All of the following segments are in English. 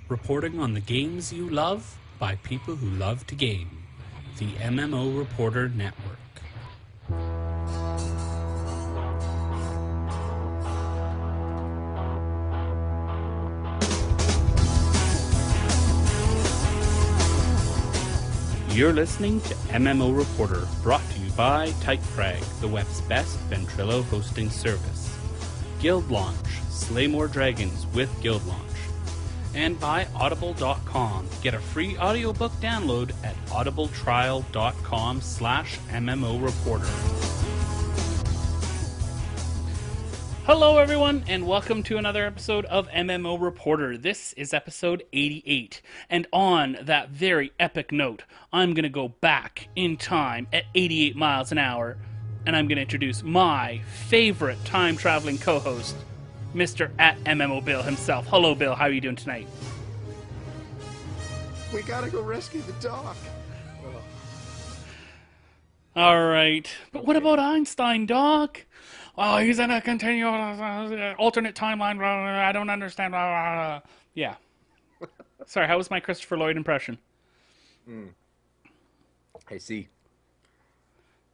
Reporting on the games you love by people who love to game. The MMO Reporter Network. You're listening to MMO Reporter, brought to you by Typefrag, the web's best Ventrilo hosting service. Guild Launch, slay more dragons with Guild Launch. And by Audible.com. Get a free audiobook download at audibletrial.com/MMO Reporter. Hello everyone, and welcome to another episode of MMO Reporter. This is episode 88, and on that very epic note, I'm going to go back in time at 88 miles an hour, and I'm going to introduce my favorite time-traveling co-host, Mr. at MMO Bill himself. Hello Bill, how are you doing tonight? We gotta go rescue the dog. Alright, but what about Einstein, Doc? Oh, he's in a continual alternate timeline. I don't understand. Yeah. Sorry, how was my Christopher Lloyd impression? I see.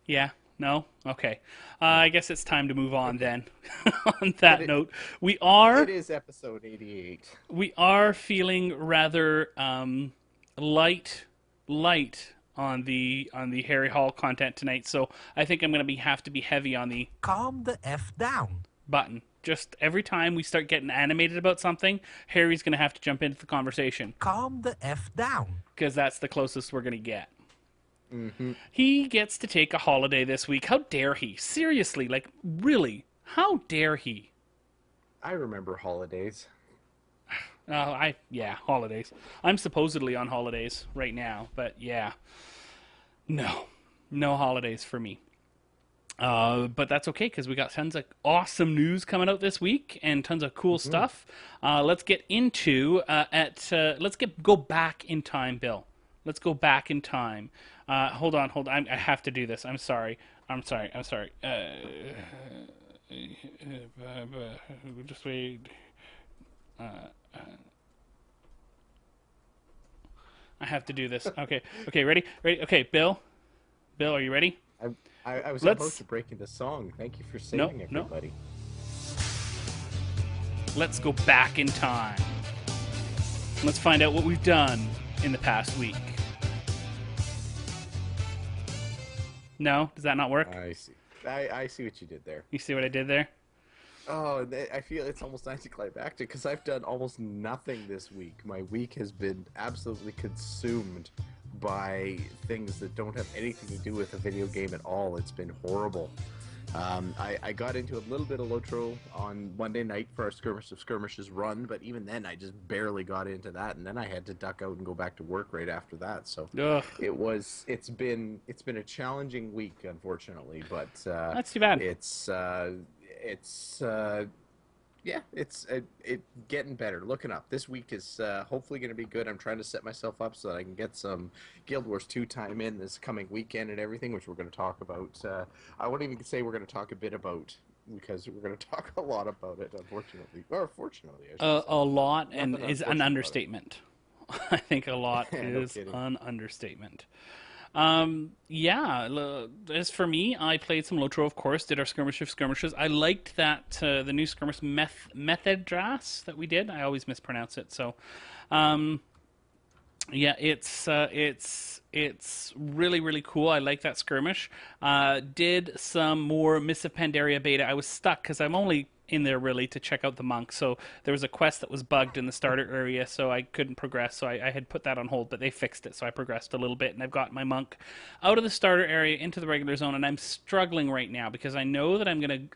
Yeah? No? Okay. I guess it's time to move on then. On that note, It is episode 88. We are feeling rather light on the Harry Hall content tonight, so I think I'm going to have to be heavy on the calm the F down button. Just every time we start getting animated about something, Harry's going to have to jump into the conversation. Calm the F down. Because that's the closest we're going to get. Mm-hmm. He gets to take a holiday this week. How dare he? Seriously, like, really? How dare he? I remember holidays. Holidays. I'm supposedly on holidays right now, but yeah. No holidays for me. But that's okay, because we got tons of awesome news coming out this week and tons of cool stuff. Let's get into go back in time, Bill. Let's go back in time. Hold on. I have to do this. I'm sorry. Just wait. I have to do this. Okay, ready? Okay, Bill, are you ready? I was about to break into song. Thank you for saving everybody. Let's go back in time. Let's find out what we've done in the past week. No? Does that not work? I see. I see what you did there. You see what I did there? Oh, I feel it's almost anticlimactic because I've done almost nothing this week. My week has been absolutely consumed by things that don't have anything to do with a video game at all. It's been horrible. I got into a little bit of Lotro on Monday night for our Skirmish of Skirmishes run, but even then I just barely got into that, and then I had to duck out and go back to work right after that. So it's been a challenging week, unfortunately, but that's too bad. It's getting better. Looking up. This week is hopefully going to be good. I'm trying to set myself up so that I can get some Guild Wars 2 time in this coming weekend and everything, which we're going to talk about. I won't even say we're going to talk a bit about, because we're going to talk a lot about it, unfortunately. Or fortunately, I should say. A lot and is an understatement. I think a lot is an understatement. As for me, I played some Lotro, of course, did our Skirmish of Skirmishes. I liked that, the new Skirmish method drafts that we did. I always mispronounce it, so, it's really, really cool. I like that Skirmish. Did some more Mists of Pandaria beta. I was stuck, because I'm only in there really to check out the monk, so there was a quest that was bugged in the starter area, so I couldn't progress, so I had put that on hold, but they fixed it, so I progressed a little bit, and I've got my monk out of the starter area into the regular zone, and I'm struggling right now because I know that I am gonna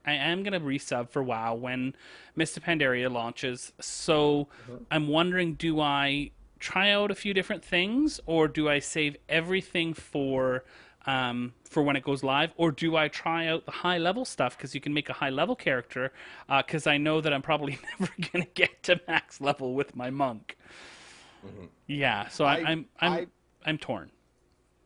resub for WoW when Mists of Pandaria launches. So I'm wondering, do I try out a few different things, or do I save everything for when it goes live, or do I try out the high level stuff, because you can make a high level character, because I know that I'm probably never going to get to max level with my monk. Yeah, so I'm torn.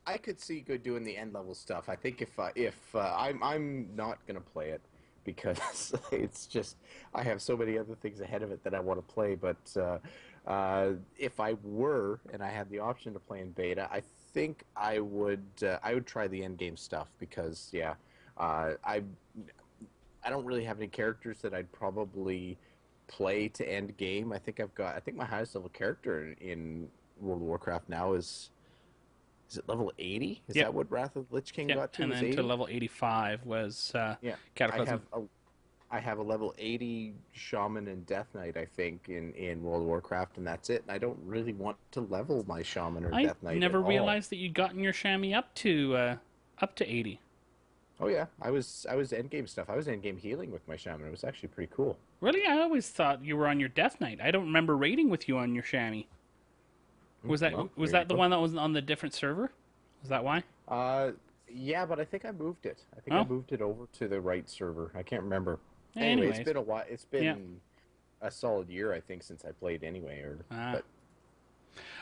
I could see good doing the end level stuff. I think if I'm not going to play it, because it's just I have so many other things ahead of it that I want to play. But if I were and I had the option to play in beta, I think I would try the end game stuff because yeah, I don't really have any characters that I'd probably play to end game. I think my highest level character in World of Warcraft now is it level 80? Is Yep. that what Wrath of the Lich King Yep. got to? And Was then to 80? level 85 was Yeah. I Cataclysm. have a I have a level 80 Shaman and Death Knight, I think, in World of Warcraft, and that's it. And I don't really want to level my Shaman or I Death Knight at never all. realized that you'd gotten your chamois up to 80. Oh yeah, I was endgame stuff. I was endgame healing with my Shaman. It was actually pretty cool. Really, I always thought you were on your Death Knight. I don't remember raiding with you on your chamois. Well, Was there you that the go. one that was on the different server? Was that why? Uh, yeah, but I think I moved it. I think I Oh, moved it over to the right server. I can't remember. Anyway, it's anyways, been a while. It's yeah. been a solid year, I think, since I played anyway. Ah. But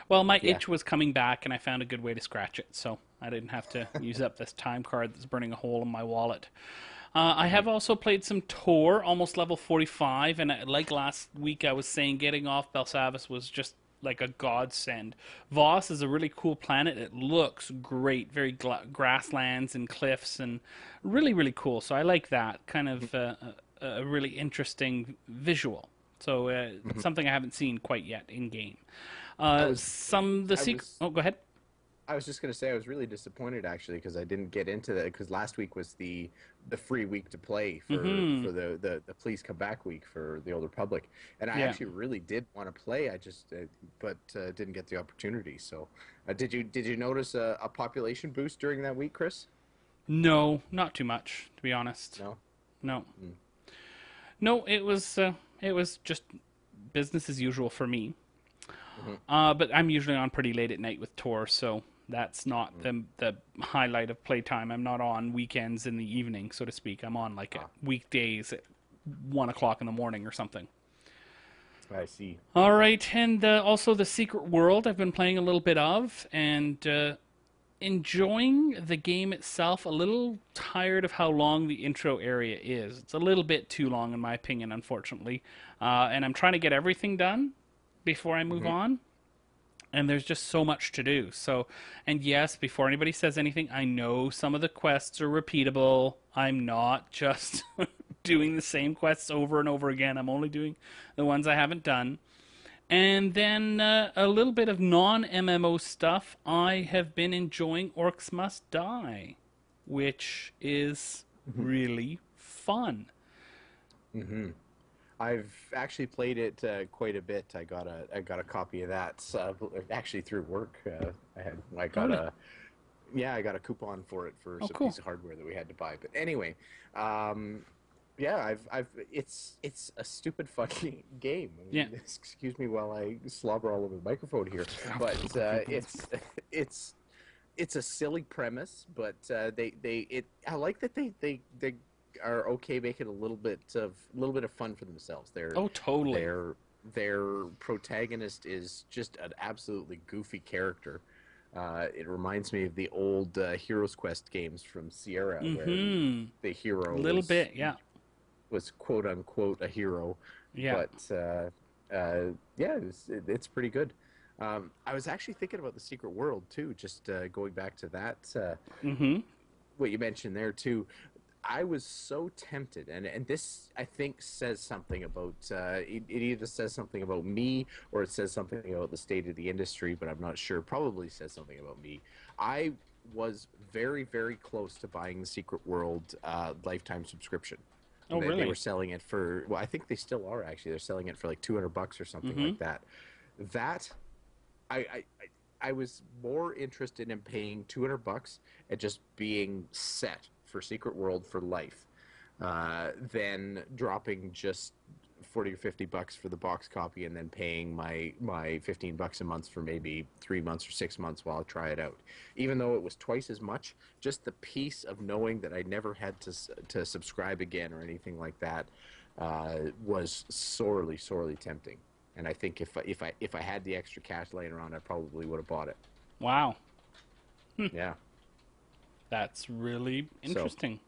Well, my yeah. itch was coming back, and I found a good way to scratch it, so I didn't have to use up this time card that's burning a hole in my wallet. I Mhm. have also played some Tor, almost level 45, and like last week I was saying, getting off Belsavis was just like a godsend. Voss is a really cool planet. It looks great, very grasslands and cliffs, and really, really cool. So I like that kind of a really interesting visual. So it's Mhm. something I haven't seen quite yet in game. I was Some the I secret. was Oh, go ahead. I was just gonna say I was really disappointed actually because I didn't get into that because last week was the free week to play Mm-hmm. for the Please Come Back week for the Old Republic, and I Yeah. actually really did want to play. I just but didn't get the opportunity. So did you notice a population boost during that week, Chris? No, not too much, to be honest. No. No, Mm. no, it was just business as usual for me. Hmm. But I'm usually on pretty late at night with Tor, so that's not the highlight of playtime. I'm not on weekends in the evening, so to speak. I'm on like at Ah, weekdays at 1 o'clock in the morning or something. I see. All right, and also the Secret World I've been playing a little bit of, and enjoying the game itself. A little tired of how long the intro area is. It's a little bit too long, in my opinion, unfortunately. And I'm trying to get everything done before I move Hmm. on. And there's just so much to do. So, and yes, before anybody says anything, I know some of the quests are repeatable. I'm not just doing the same quests over and over again. I'm only doing the ones I haven't done. And then a little bit of non MMO stuff. I have been enjoying Orcs Must Die, which is really fun. Hmm. I've actually played it quite a bit. I got a copy of that actually through work. I Oh, got really? a yeah, I got a coupon for it for Oh, some cool. piece of hardware that we had to buy. But anyway, um, yeah, I've it's a stupid fucking game. I Yeah. mean, excuse me while I slobber all over the microphone here, but it's it's a silly premise, but I like that they are okay making a little bit of fun for themselves. Oh, totally. Their protagonist is just an absolutely goofy character. It reminds me of the old Heroes Quest games from Sierra, where Mm-hmm. the A hero little bit, yeah. was quote unquote a hero, Yeah. but yeah, it's pretty good. I was actually thinking about the Secret World too, just going back to that. Mm-hmm. What you mentioned there too. I was so tempted, and this I think says something about it either says something about me or it says something about the state of the industry, but I'm not sure. Probably says something about me. I was very close to buying the Secret World lifetime subscription. Oh, They were really? selling it for well, I think they still are actually. They're selling it for like $200 or something Mm-hmm. like that. That I I, I was more interested in paying $200 and just being set for Secret World for life than dropping just 40 or $50 for the box copy and then paying my $15 a month for maybe 3 months or 6 months while I try it out. Even though it was twice as much, just the peace of knowing that I never had to subscribe again or anything like that was sorely tempting. And I think if I had the extra cash laying around, I probably would have bought it. Wow. Yeah. That's really So interesting.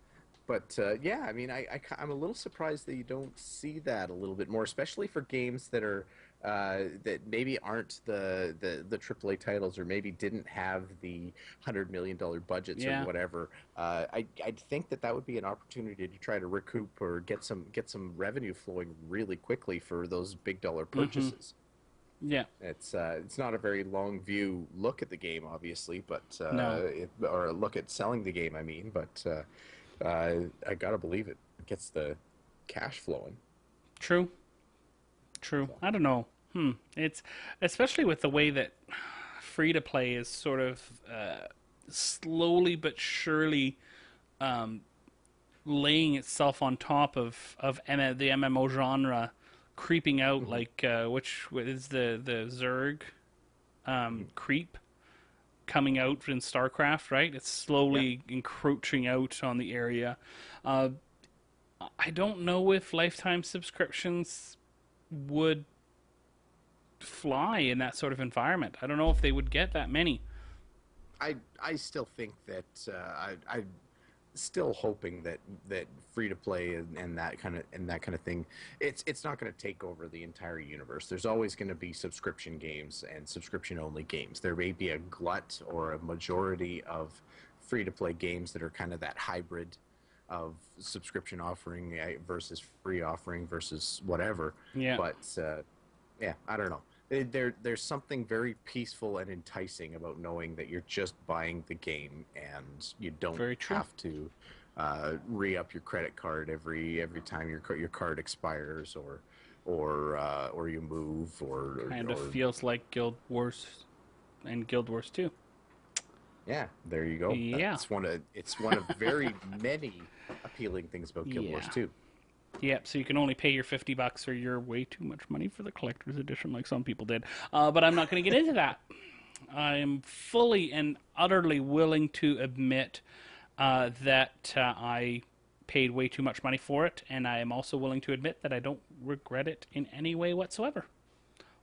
But yeah, I mean, I'm a little surprised that you don't see that a little bit more, especially for games that are that maybe aren't the AAA titles, or maybe didn't have the $100 million budgets or Yeah. whatever. I'd think that that would be an opportunity to try to recoup or get some revenue flowing really quickly for those big dollar Mm-hmm. purchases. Yeah. It's not a very long view look at the game, obviously, but No. or a look at selling the game. I mean, but I gotta believe it gets the cash flowing. True. True. So, I don't know. It's especially with the way that free to play is sort of slowly but surely laying itself on top of the MMO genre, creeping out mhm, like which is the Zerg mhm. creep coming out in StarCraft, right? It's Yeah, slowly encroaching out on the area. Uh, I don't know if lifetime subscriptions would fly in that sort of environment. I don't know if they would get that many. I still think that I'm still hoping that free to play and that kind of thing, it's not going to take over the entire universe. There's always going to be subscription games and subscription only games. There may be a glut or a majority of free to play games that are kind of that hybrid of subscription offering versus free offering versus whatever. Yeah, But yeah, I don't know. There's something very peaceful and enticing about knowing that you're just buying the game and you don't very true. have to re-up your credit card every time your card expires, or you move, Kind of or feels like Guild Wars and Guild Wars 2. yeah, there you go. Yeah, It's one of very many appealing things about Guild Wars yeah. 2. Yep, so you can only pay your $50 or your way too much money for the collector's edition, like some people did. But I'm not going to get into that. I am fully and utterly willing to admit that I paid way too much money for it, and I am also willing to admit that I don't regret it in any way whatsoever.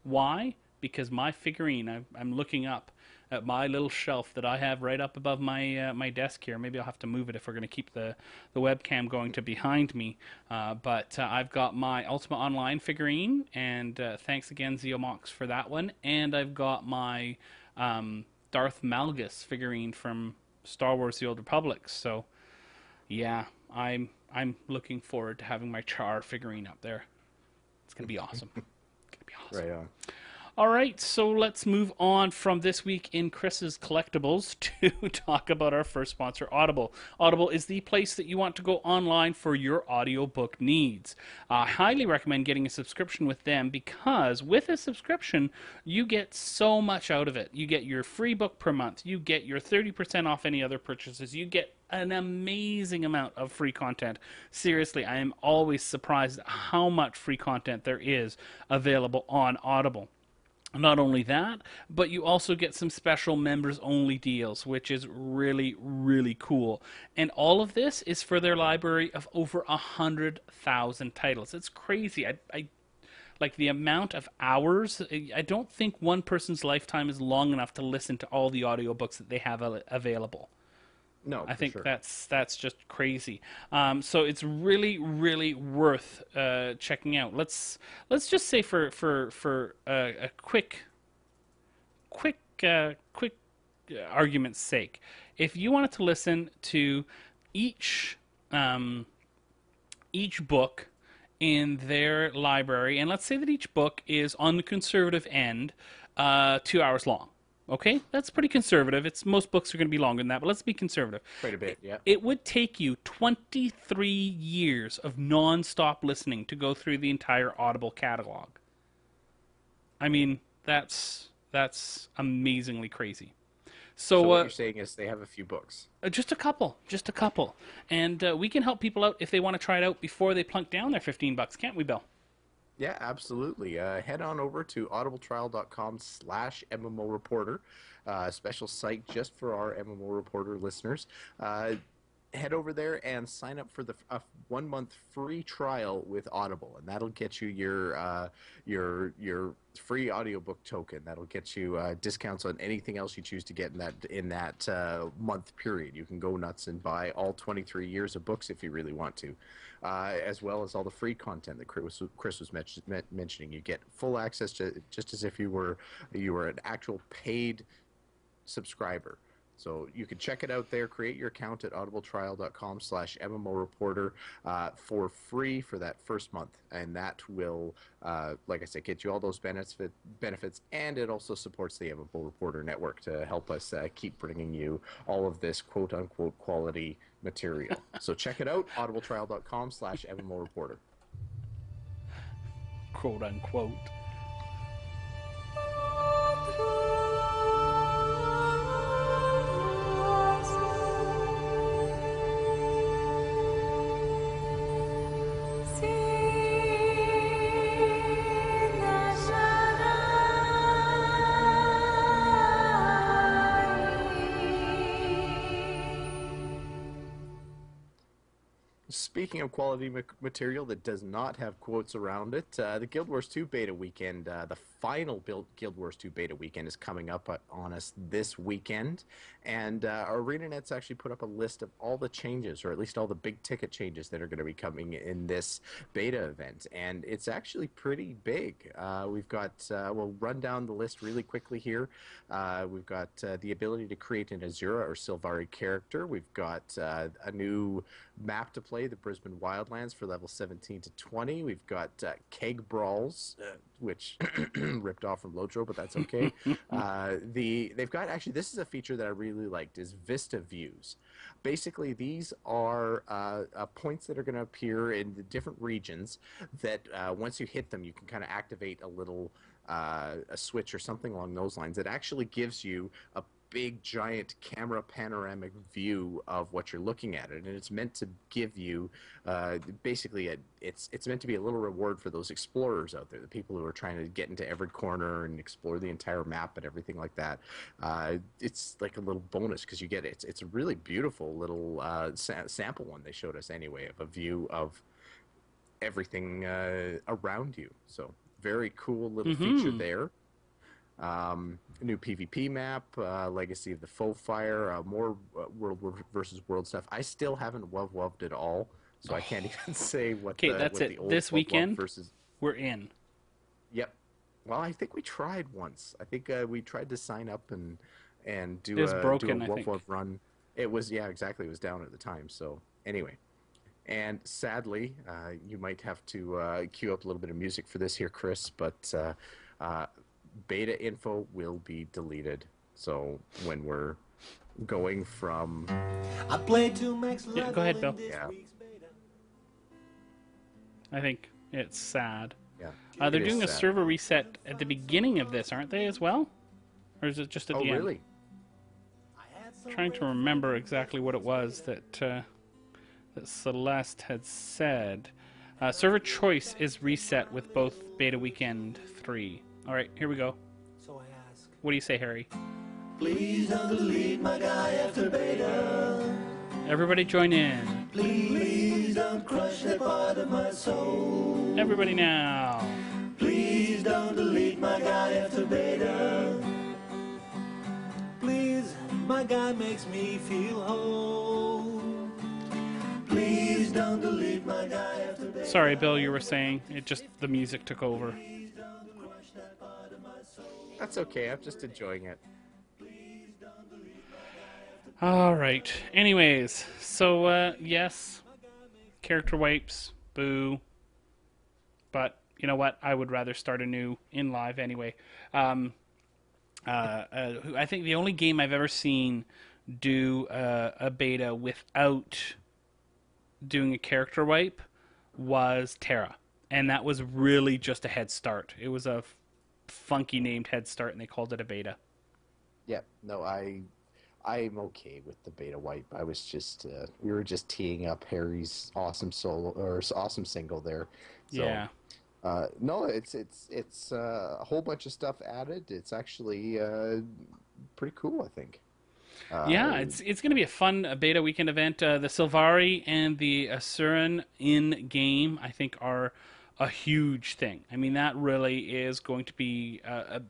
Why? Because my figurine, I'm looking up at my little shelf that I have right up above my desk here. Maybe I'll have to move it if we're going to keep the webcam going to behind me. But I've got my Ultima Online figurine, and thanks again, Zeomox, for that one. And I've got my Darth Malgus figurine from Star Wars: The Old Republic. So, yeah, I'm looking forward to having my Char figurine up there. It's gonna be awesome. It's gonna be awesome. Right on. All right, so let's move on from this week in Chris's collectibles to talk about our first sponsor, Audible. Audible is the place that you want to go online for your audiobook needs. I highly recommend getting a subscription with them because with a subscription, you get so much out of it. You get your free book per month, you get your 30% off any other purchases, you get an amazing amount of free content. Seriously, I am always surprised at how much free content there is available on Audible. Not only that, but you also get some special members only deals, which is really, really cool. And all of this is for their library of over 100,000 titles. It's crazy. I like the amount of hours. I don't think one person's lifetime is long enough to listen to all the audiobooks that they have available. No, I for think sure. that's just crazy. So it's really really worth checking out. Let's just say for a quick argument's sake, if you wanted to listen to each each book in their library, and let's say that each book is on the conservative end, 2 hours long. Okay, that's pretty conservative. It's most books are going to be longer than that, but let's be conservative. Quite a bit, yeah. It would take you 23 years of non-stop listening to go through the entire Audible catalog. I mean, that's amazingly crazy. So So what you're saying is they have a few books. just a couple, and we can help people out if they want to try it out before they plunk down their $15, can't we, Bill? Yeah, absolutely. Head on over to audibletrial.com/MMO Reporter, special site just for our MMO Reporter listeners. head over there and sign up for the 1 month free trial with Audible, and that'll get you your free audiobook token. That'll get you discounts on anything else you choose to get in that month period. You can go nuts and buy all 23 years of books if you really want to, as well as all the free content that Chris was mentioning. You get full access to just as if you were an actual paid subscriber. So you can check it out there. Create your account at audibletrial.com/MMO Reporter for free for that first month. And that will, like I said, get you all those benefits. And it also supports the MMO Reporter network to help us keep bringing you all of this quote-unquote quality material. So check it out, audibletrial.com/MMO Reporter. Quote-unquote. Speaking of quality material that does not have quotes around it, the Guild Wars 2 beta weekend, the final Guild Wars 2 beta weekend is coming up on us this weekend, and ArenaNet's actually put up a list of all the changes, or at least all the big ticket changes that are going to be coming in this beta event, and it's actually pretty big. We've got, we'll run down the list really quickly here. We've got the ability to create an Azura or Sylvari character. We've got a new map to play, the Brisbane Wildlands, for level 17 to 20. We've got Keg Brawls, which ripped off from Lotro, but that's okay. They've got, actually, this is a feature that I really liked, is Vista Views. Basically, these are points that are going to appear in the different regions that once you hit them, you can kind of activate a little a switch or something along those lines. It actually gives you a big giant camera panoramic view of what you're looking at, and it's meant to give you basically it's meant to be a little reward for those explorers out there, the people who are trying to get into every corner and explore the entire map and everything like that. It's like a little bonus because you get it. It's a really beautiful little sample one they showed us anyway, of a view of everything around you. So very cool little feature there. New PvP map, Legacy of the Faux Fire, more World versus World stuff. I still haven't WoW'd at all, so I can't even say what. Okay, that's it. This weekend, versus... we're in. Yep. Well, I think we tried once. I think we tried to sign up and do It was a broken, WoW run. It was, yeah, exactly. It was down at the time. So anyway. And sadly, you might have to cue up a little bit of music for this here, Chris, but beta info will be deleted. So when we're going from... I played to max level. Yeah, go ahead, Bill. Yeah. I think it's sad. Yeah. They're doing a server reset at the beginning of this, aren't they, as well? Or is it just at the end? Oh, really? I'm trying to remember exactly what it was that that Celeste had said. Server choice is reset with both Beta Weekend 3. All right, here we go. So I ask, What do you say, Harry? please don't delete my guy after beta. Everybody join in. Please don't crush that part of my soul. Everybody now. Please don't delete my guy after beta. Please, my guy makes me feel whole. Please don't delete my guy after beta. Sorry, Bill, you were saying it just the music took over. That's okay. I'm just enjoying it. All right. Anyways, so yes, character wipes, boo. But you know what? I would rather start anew in live anyway. I think the only game I've ever seen do a beta without doing a character wipe was Terra, and that was really just a head start. It was a funky named head start, and they called it a beta. Yeah. No, I'm okay with the beta wipe. I was just we were just teeing up Harry's awesome solo or awesome single there. So, Yeah. No, it's a whole bunch of stuff added. It's actually pretty cool, I think. Yeah, Uh, it's going to be a fun beta weekend event. The Sylvari and the Asuran in game, I think, are a huge thing. I mean, that really is going to be a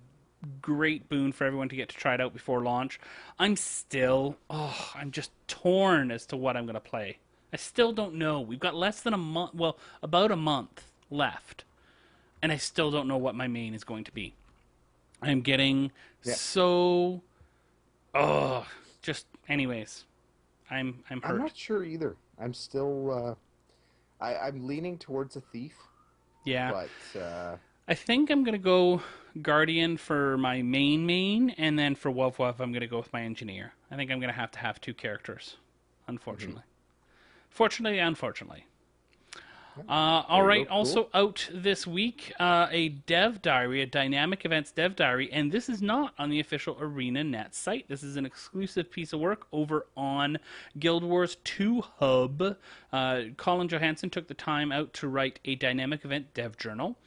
great boon for everyone to get to try it out before launch. I'm just torn as to what I'm going to play. I still don't know. We've got less than a month, well, about a month left, and I still don't know what my main is going to be. I'm getting yeah, so, oh, just anyways. I'm I'm hurt. not sure either. I'm still. I'm leaning towards a thief, Yeah. but I think I'm gonna go Guardian for my main, and then for WoW I'm gonna go with my engineer. I think I'm gonna have to have two characters, mhm. unfortunately. Fortunately, unfortunately. Yeah, All there you right. go. Cool. Also out this week, a dev diary, a dynamic events dev diary, and this is not on the official ArenaNet site. This is an exclusive piece of work over on Guild Wars 2 Hub. Colin Johansson took the time out to write a dynamic event dev journal,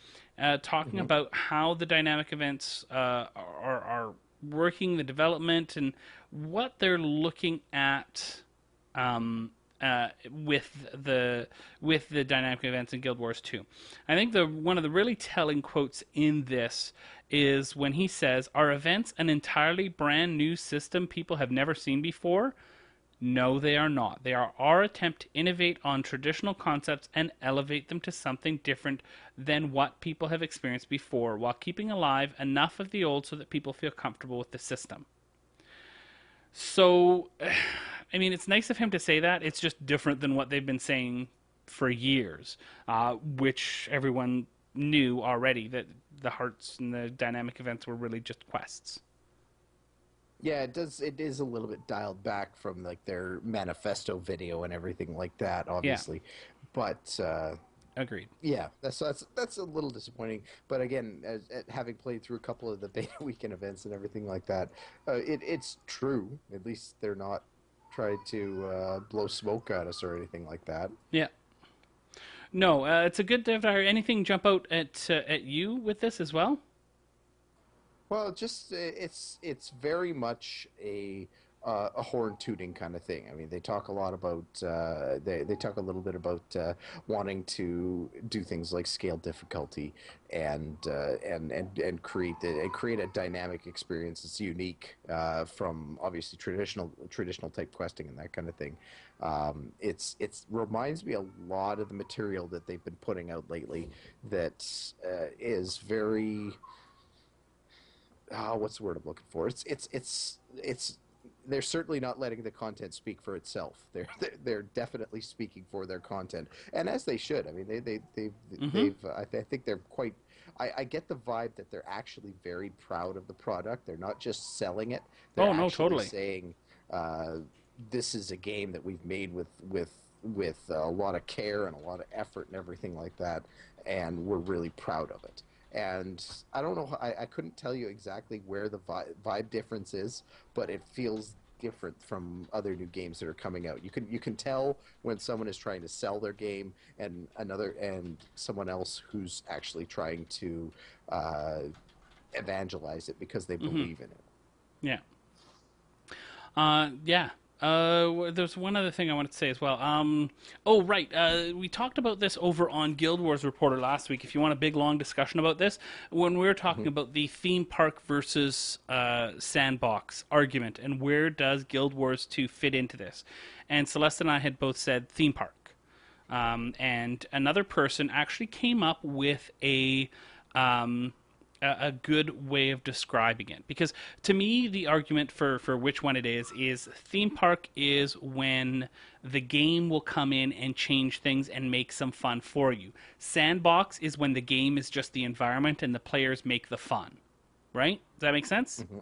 talking Hmm. about how the dynamic events are working, the development, and what they're looking at um, with the dynamic events in Guild Wars 2. I think the one of the really telling quotes in this is when he says, "Are events an entirely brand new system people have never seen before? No, they are not. They are our attempt to innovate on traditional concepts and elevate them to something different than what people have experienced before, while keeping alive enough of the old so that people feel comfortable with the system." So, I mean, it's nice of him to say that. It's just different than what they've been saying for years, which everyone knew already that the hearts and the dynamic events were really just quests. Yeah, it does. It is a little bit dialed back from like their manifesto video and everything like that, Yeah, obviously. But agreed. yeah, that's a little disappointing. But again, having played through a couple of the beta weekend events and everything like that, it's true. At least they're not trying to blow smoke at us or anything like that. Yeah. No, it's a good dev diary. Anything jump out at you with this as well? Well, just it's very much a horn tooting kind of thing. I mean, they talk a lot about they talk a little bit about wanting to do things like scale difficulty and create a dynamic experience that's unique from obviously traditional type questing and that kind of thing. It's reminds me a lot of the material that they've been putting out lately that is very what's the word I'm looking for? It's they're certainly not letting the content speak for itself. They're definitely speaking for their content, and as they should. I mean, Mm-hmm. they've I think they're quite. I get the vibe that they're actually very proud of the product. They're not just selling it. They're Oh no, actually totally. saying, uh, "This is a game that we've made with a lot of care and a lot of effort and everything like that, and we're really proud of it." And I don't know. I couldn't tell you exactly where the vibe difference is, but it feels different from other new games that are coming out. You can tell when someone is trying to sell their game and someone else who's actually trying to uh, evangelize it because they Mm-hmm. believe in it. Yeah. Yeah. There's one other thing I wanted to say as well. Oh, right. We talked about this over on Guild Wars Reporter last week. If you want a big, long discussion about this, when we were talking Hmm. about the theme park versus sandbox argument and where does Guild Wars 2 fit into this, and Celeste and I had both said theme park. And another person actually came up with um, a good way of describing it. Because to me, the argument for which one it is theme park is when the game will come in and change things and make some fun for you. Sandbox is when the game is just the environment and the players make the fun. Right? Does that make sense? Hmm.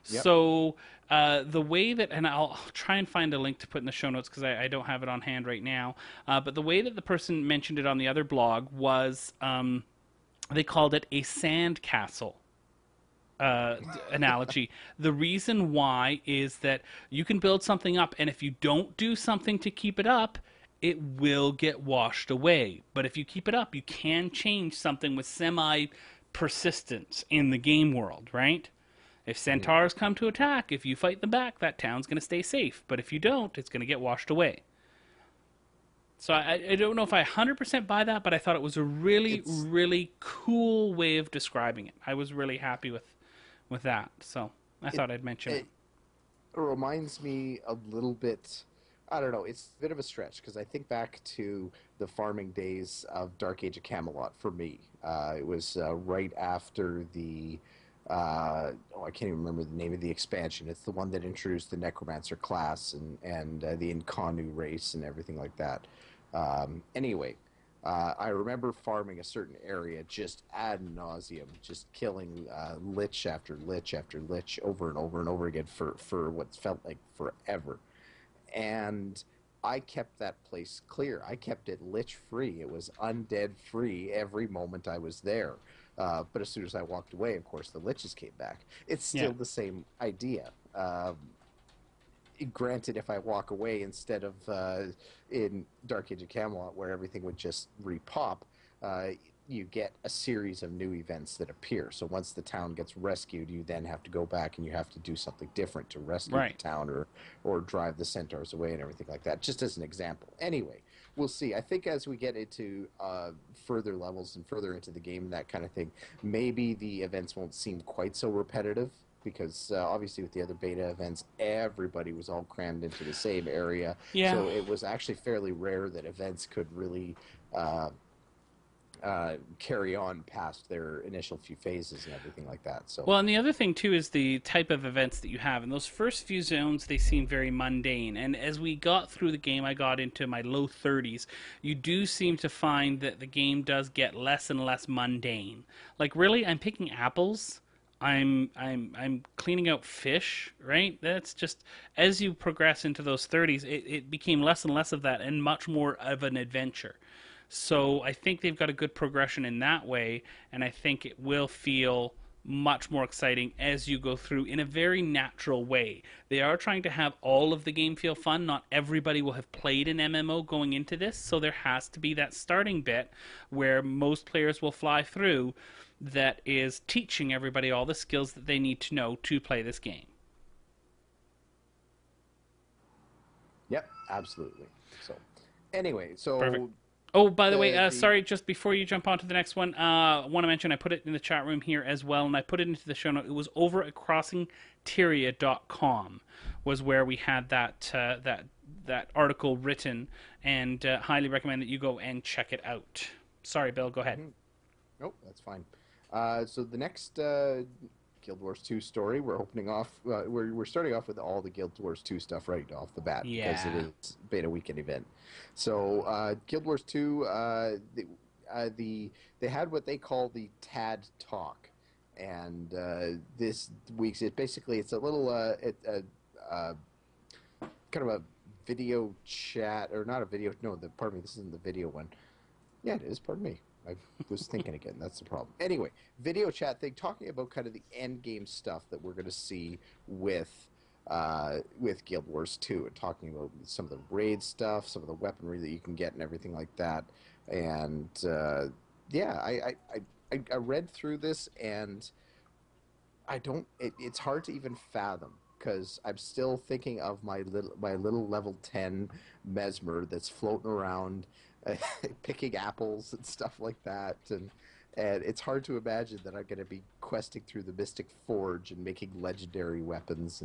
Yep. So the way that, and I'll try and find a link to put in the show notes because I don't have it on hand right now. But the way that the person mentioned it on the other blog was they called it a sand castle analogy. The reason why is that you can build something up, and if you don't do something to keep it up, it will get washed away. But if you keep it up, you can change something with semi persistence in the game world, right? If centaurs come to attack, if you fight them back, that town's going to stay safe. But if you don't, it's going to get washed away. So I don't know if I 100% buy that, but I thought it was a really, It's really cool way of describing it. I was really happy with that. So I it, thought I'd mention it. it reminds me a little bit. I don't know. It's a bit of a stretch because I think back to the farming days of Dark Age of Camelot for me. It was right after the. I can't even remember the name of the expansion. It's the one that introduced the Necromancer class and the Incarnu race and everything like that. Anyway, I remember farming a certain area just ad nauseum, just killing lich after lich after lich over and over and over again for what felt like forever. And I kept that place clear. I kept it lich free. It was undead free every moment I was there. But as soon as I walked away, of course, the liches came back. It's Yeah. still the same idea. Granted, if I walk away instead of in Dark Age of Camelot, where everything would just repop, you get a series of new events that appear. So once the town gets rescued, you then have to go back and you have to do something different to rescue Right. the town or drive the centaurs away and everything like that, just as an example. Anyway, we'll see. I think as we get into further levels and further into the game and that kind of thing, maybe the events won't seem quite so repetitive because obviously with the other beta events, everybody was all crammed into the same area. Yeah. So it was actually fairly rare that events could really carry on past their initial few phases and everything like that. So Well, and the other thing too is the type of events that you have. In those first few zones, they seem very mundane. And as we got through the game, I got into my low 30s. You do seem to find that the game does get less and less mundane. Like really, I'm picking apples. I'm cleaning out fish, right? That's just as you progress into those 30s, it became less and less of that and much more of an adventure. So I think they've got a good progression in that way, and I think it will feel much more exciting as you go through in a very natural way. They are trying to have all of the game feel fun. Not everybody will have played an MMO going into this, so there has to be that starting bit where most players will fly through that is teaching everybody all the skills that they need to know to play this game. yep, absolutely. So anyway, so Perfect. Oh, by the way, the sorry, just before you jump on to the next one, I want to mention I put it in the chat room here as well, and I put it into the show note. It was over at crossingtyria.com was where we had that article written, and highly recommend that you go and check it out. Sorry, Bill, go ahead. Nope, that's fine. So the next Guild Wars 2 story, we're opening off. We're starting off with all the Guild Wars 2 stuff right off the bat because Yeah. it is beta weekend event. So Guild Wars 2, they had what they call the TAD Talk, and this week's it's a little kind of a video chat or not a video. No, pardon me, this isn't the video one. Yeah, it is. Pardon me. I was thinking again. That's the problem. Anyway, video chat thing talking about kind of the end game stuff that we're going to see with Guild Wars 2 and talking about some of the raid stuff, some of the weaponry that you can get and everything like that. And yeah, I read through this and I don't. It's hard to even fathom because I'm still thinking of my little level 10 mesmer that's floating around. Picking apples and stuff like that, and it's hard to imagine that I'm going to be questing through the Mystic Forge and making legendary weapons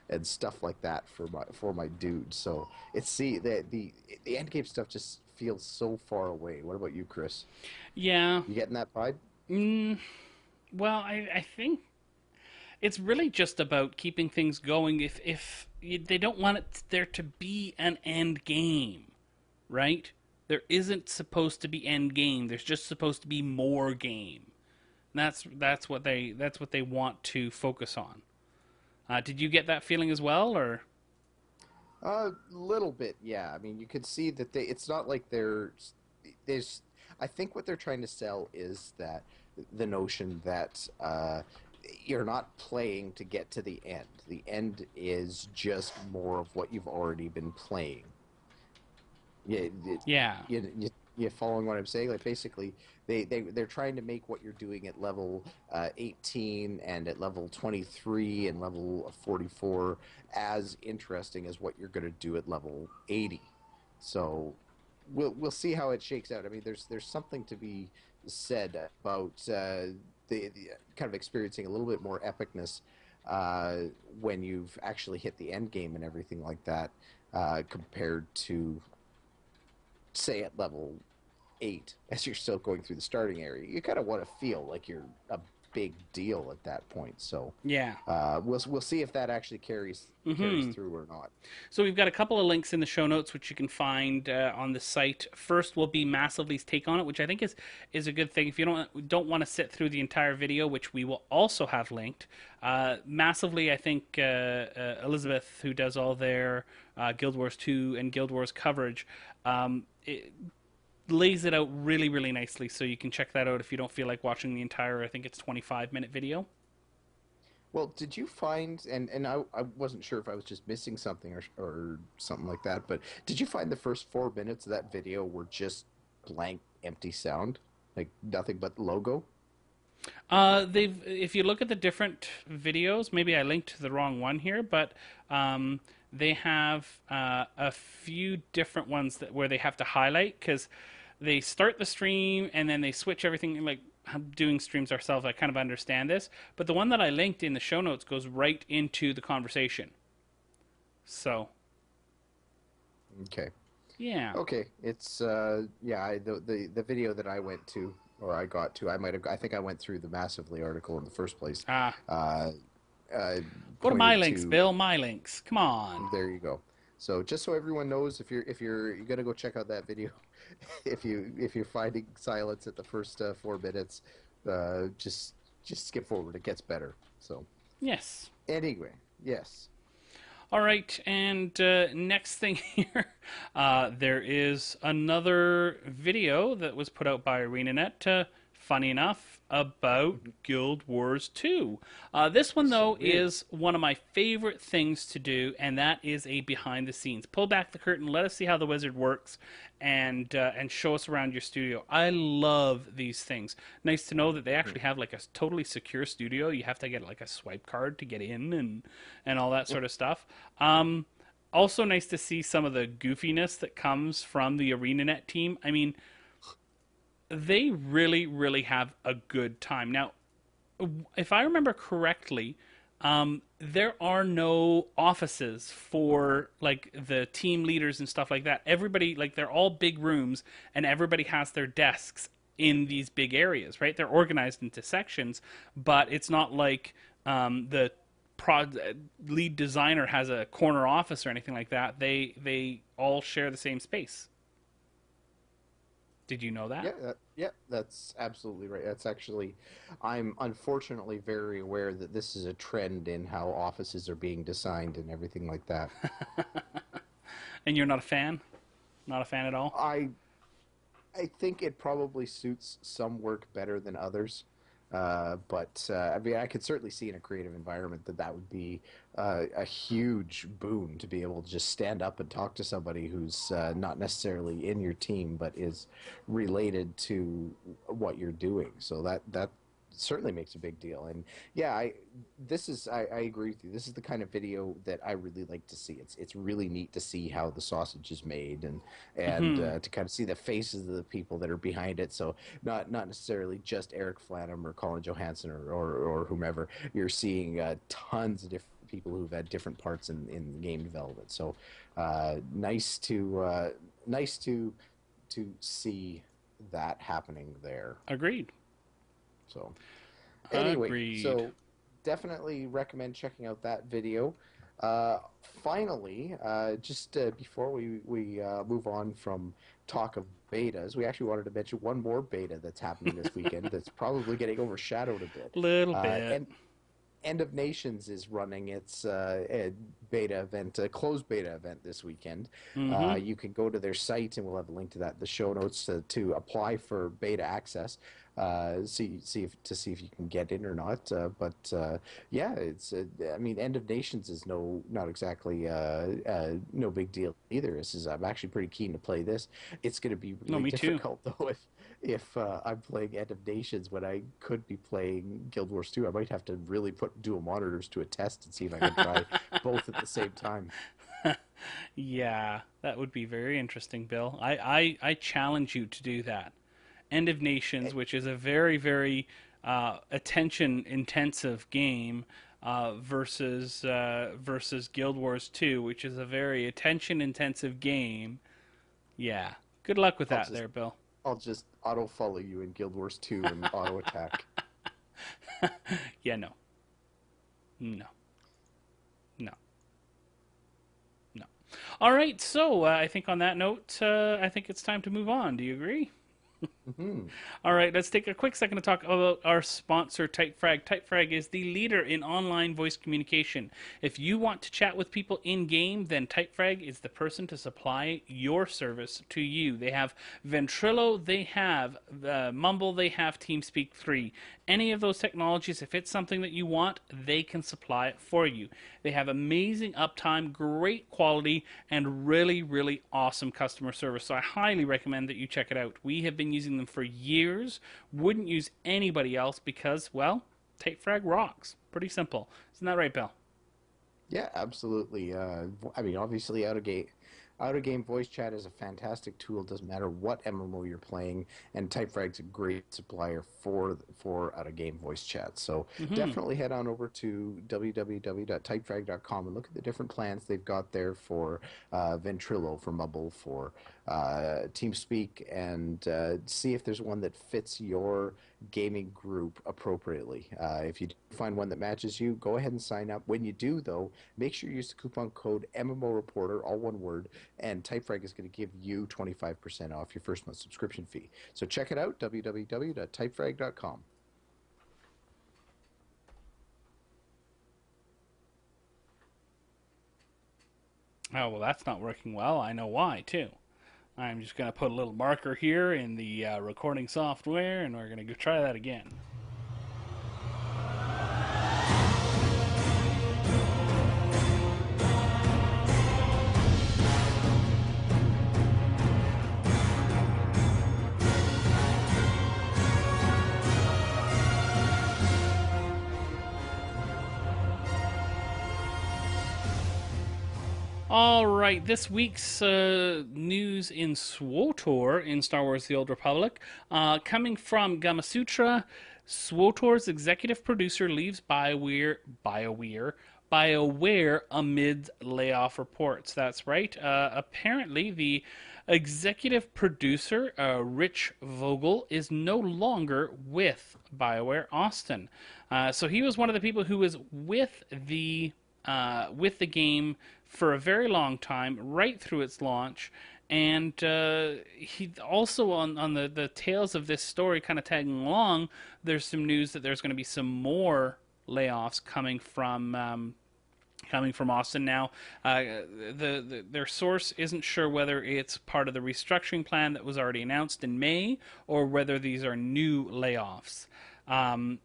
and stuff like that for my dude. So it's the end game stuff just feels so far away. What about you, Chris? Yeah. You getting that vibe? Well, I think it's really just about keeping things going. If they don't want there to be an end game, right? There isn't supposed to be end game. There's just supposed to be more game. And that's what they want to focus on. Did you get that feeling as well, or? A little bit, yeah. I mean, you could see that it's not like there's. I think what they're trying to sell is that the notion that you're not playing to get to the end. The end is just more of what you've already been playing. Yeah. Yeah. you following what I'm saying? Like basically, they're trying to make what you're doing at level 18 and at level 23 and level 44 as interesting as what you're going to do at level 80. So we'll see how it shakes out. I mean, there's something to be said about the kind of experiencing a little bit more epicness when you've actually hit the end game and everything like that, compared to say at level 8 as you're still going through the starting area. You kind of want to feel like you're a big deal at that point. So Yeah. we'll see if that actually carries through or not. So we've got a couple of links in the show notes which you can find on the site. First will be Massively's take on it, which I think is a good thing. If you don't want to sit through the entire video, which we will also have linked. Massively, I think Elizabeth, who does all their Guild Wars 2 and Guild Wars coverage, it lays it out really, really nicely. So you can check that out if you don't feel like watching the entire, I think it's 25-minute video. Well, did you find, and I wasn't sure if I was just missing something or something like that, but did you find the first 4 minutes of that video were just blank, empty sound? Like nothing but the logo? If you look at the different videos, maybe I linked to the wrong one here, but they have a few different ones where they have to highlight, because they start the stream and then they switch everything. Like doing streams ourselves, I kind of understand this, but the one that I linked in the show notes goes right into the conversation. So, Okay. yeah. Okay, it's the video that I went to or I got to, I think I went through the Massively article in the first place. Go to my pointed links, Bill. My links. Come on. There you go. So just so everyone knows, if you're gonna go check out that video, if you're finding silence at the first 4 minutes, just skip forward. It gets better. So Yes. anyway, yes. All right, and next thing here, there is another video that was put out by ArenaNet, funny enough, about Guild Wars 2. This one, though, is one of my favorite things to do, and that is a behind the scenes. Pull back the curtain, let us see how the wizard works, and show us around your studio. I love these things. Nice to know that they actually have like a totally secure studio. You have to get like a swipe card to get in and all that sort of stuff. Also nice to see some of the goofiness that comes from the ArenaNet team. I mean, they really, really have a good time. Now, if I remember correctly, there are no offices for like the team leaders and stuff like that. Everybody, like, they're all big rooms, and everybody has their desks in these big areas, right? They're organized into sections, but it's not like the lead designer has a corner office or anything like that. They all share the same space. Did you know that? Yeah, that's absolutely right. That's actually, I'm unfortunately very aware that this is a trend in how offices are being designed and everything like that. And you're not a fan? Not a fan at all? I think it probably suits some work better than others. But I mean, I could certainly see in a creative environment that would be a huge boon to be able to just stand up and talk to somebody who's not necessarily in your team, but is related to what you're doing. So that certainly makes a big deal. And yeah, I agree with you. This is the kind of video that I really like to see. It's really neat to see how the sausage is made, and to kind of see the faces of the people that are behind it. So not necessarily just Eric Flanham or Colin Johansson or whomever. You're seeing tons of different people who've had different parts in game development. So nice to see that happening there. Agreed. So anyway, Agreed. so definitely recommend checking out that video. Finally, just before we move on from talk of betas, we actually wanted to mention one more beta that's happening this weekend that's probably getting overshadowed a bit. Little bit. And End of Nations is running its beta event, a closed beta event this weekend. You can go to their site, and we'll have a link to that in the show notes to apply for beta access. see if you can get in or not. But yeah, it's I mean, End of Nations is not exactly no big deal either. I'm actually pretty keen to play this. It's going to be No, really me too. difficult though if I'm playing End of Nations when I could be playing Guild Wars 2. I might have to really put dual monitors to a test and see if I can try both at the same time. Yeah, that would be very interesting, Bill. I challenge you to do that. End of Nations, which is a very, very attention intensive game, versus Guild Wars 2, which is a very attention intensive game. Yeah. Good luck with I'll that just there, Bill. I'll just auto follow you in Guild Wars 2 and auto attack. Yeah, no. No. No. No. All right, so I think on that note, I think it's time to move on. Do you agree? Hmm. All right, let's take a quick second to talk about our sponsor, TypeFrag. TypeFrag is the leader in online voice communication. If you want to chat with people in game, then TypeFrag is the person to supply your service to you. They have Ventrilo, they have Mumble, they have TeamSpeak 3. Any of those technologies, if it's something that you want, they can supply it for you. They have amazing uptime, great quality, and really, really awesome customer service. So I highly recommend that you check it out. We have been using them for years. Wouldn't use anybody else because, well, TypeFrag rocks. Pretty simple. Isn't that right, Bill? Yeah, absolutely. I mean, obviously, out of game voice chat is a fantastic tool. Doesn't matter what MMO you're playing, and TypeFrag's a great supplier for out of game voice chat. So Mm-hmm. definitely head on over to www.typefrag.com and look at the different plans they've got there for Ventrilo, for Mumble, for TeamSpeak, and see if there's one that fits your gaming group appropriately. If you find one that matches you, go ahead and sign up. When you do, though, make sure you use the coupon code MMO Reporter, all one word, and TypeFrag is going to give you 25% off your first month subscription fee. So check it out, www.typefrag.com. Oh, well, that's not working well. I know why, too. I'm just going to put a little marker here in the recording software, and we're going to try that again. All right, this week's news in SWOTOR in Star Wars The Old Republic, coming from Gamasutra. SWOTOR's executive producer leaves BioWare amid layoff reports. That's right. Apparently, the executive producer, Rich Vogel, is no longer with BioWare Austin. So he was one of the people who was with the game for a very long time, right through its launch. And he also on the tails of this story, kind of tagging along. There's some news that there's going to be some more layoffs coming from Austin now. Their source isn't sure whether it's part of the restructuring plan that was already announced in May or whether these are new layoffs.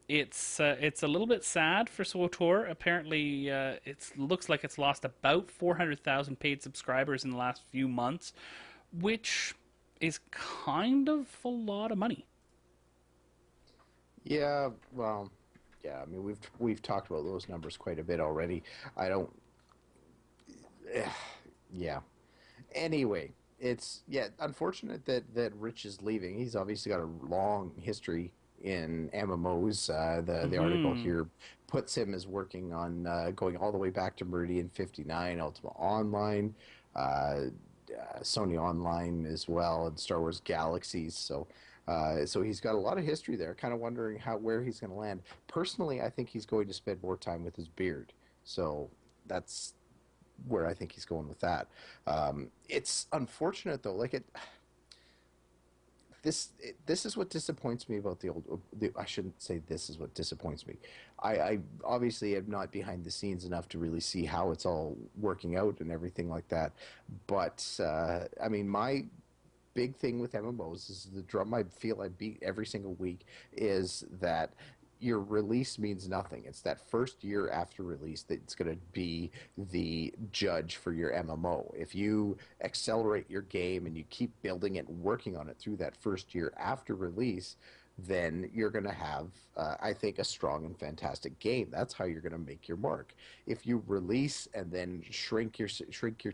It's a little bit sad for SWOTOR. Apparently, it looks like it's lost about 400,000 paid subscribers in the last few months, which is kind of a lot of money. Yeah, well, yeah. I mean, we've talked about those numbers quite a bit already. I don't. Yeah. Anyway, it's unfortunate that Rich is leaving. He's obviously got a long history in MMOs. The article Mm-hmm. here puts him as working on going all the way back to Meridian 59, Ultima Online, Sony Online as well, and Star Wars Galaxies. So he's got a lot of history there. Kind of wondering where he's going to land. Personally, I think he's going to spend more time with his beard. So that's where I think he's going with that. It's unfortunate though. This is what disappoints me about I shouldn't say this is what disappoints me. I obviously am not behind the scenes enough to really see how it's all working out and everything like that. But I mean, big thing with MMOs is the drum I feel I beat every single week is that your release means nothing. It's that first year after release that's going to be the judge for your MMO. If you accelerate your game and you keep building it and working on it through that first year after release, then you're going to have, I think, a strong and fantastic game. That's how you're going to make your mark. If you release and then shrink your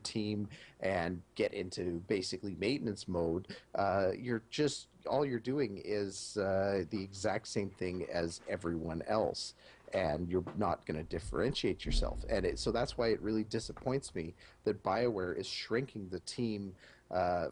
team and get into basically maintenance mode, you're just all you're doing is the exact same thing as everyone else, and you're not going to differentiate yourself. So that's why it really disappoints me that BioWare is shrinking the team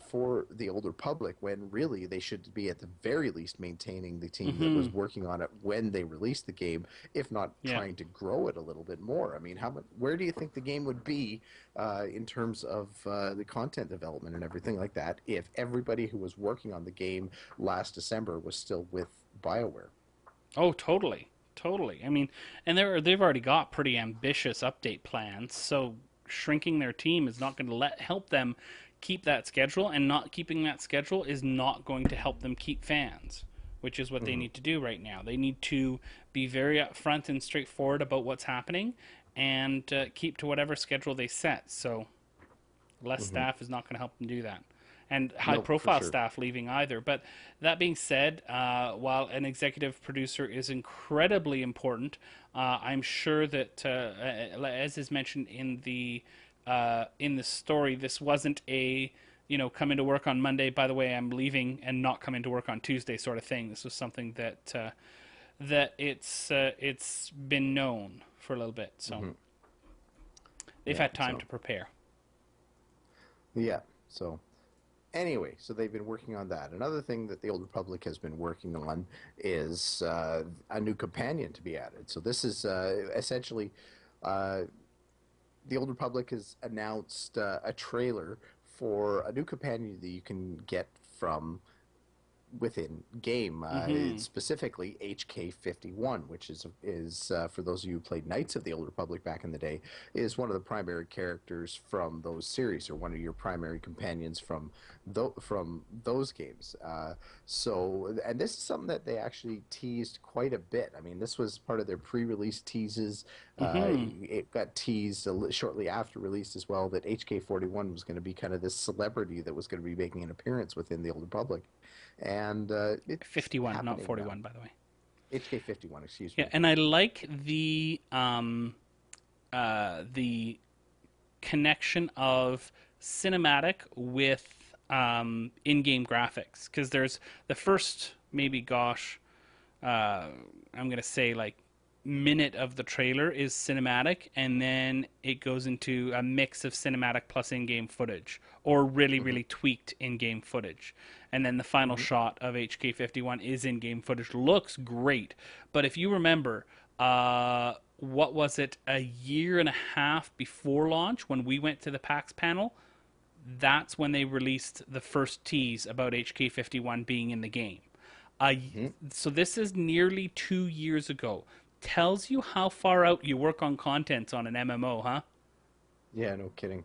for the older public when really they should be at the very least maintaining the team that was working on it when they released the game, if not Yeah. trying to grow it a little bit more. I mean, where do you think the game would be in terms of the content development and everything like that if everybody who was working on the game last December was still with BioWare? Oh, totally, totally. I mean, and they've already got pretty ambitious update plans, so shrinking their team is not going to help them keep that schedule, and not keeping that schedule is not going to help them keep fans, which is what they need to do right now. They need to be very upfront and straightforward about what's happening, and keep to whatever schedule they set. So less staff is not going to help them do that, and high No, for profile sure. staff leaving either. But that being said, while an executive producer is incredibly important, I'm sure that as is mentioned in the story, this wasn't a come into work on Monday, by the way I'm leaving, and not come into work on Tuesday sort of thing. This was something that it's been known for a little bit, so they've Yeah, had time so to prepare. yeah. So anyway, so they've been working on that. Another thing that the Old Republic has been working on is a new companion to be added. So this is essentially uh, the Old Republic has announced a trailer for a new companion that you can get from within game, specifically HK51, which is for those of you who played Knights of the Old Republic back in the day, is one of the primary characters from those series, or one of your primary companions from those games. And this is something that they actually teased quite a bit. I mean, this was part of their pre-release teases. It got teased shortly after release as well that HK41 was going to be kind of this celebrity that was going to be making an appearance within the Old Republic, and it's 51, not happening now. 41, by the way. HK51, excuse Yeah, me. and I like the connection of cinematic with in-game graphics, because there's the first maybe I'm gonna say like minute of the trailer is cinematic, and then it goes into a mix of cinematic plus in-game footage, or really tweaked in-game footage, and then the final shot of HK51 is in-game footage. Looks great, but if you remember, what was it, a year and a half before launch when we went to the PAX panel, that's when they released the first tease about HK51 being in the game. So this is nearly 2 years ago. Tells you how far out you work on content on an MMO, huh? Yeah, no kidding.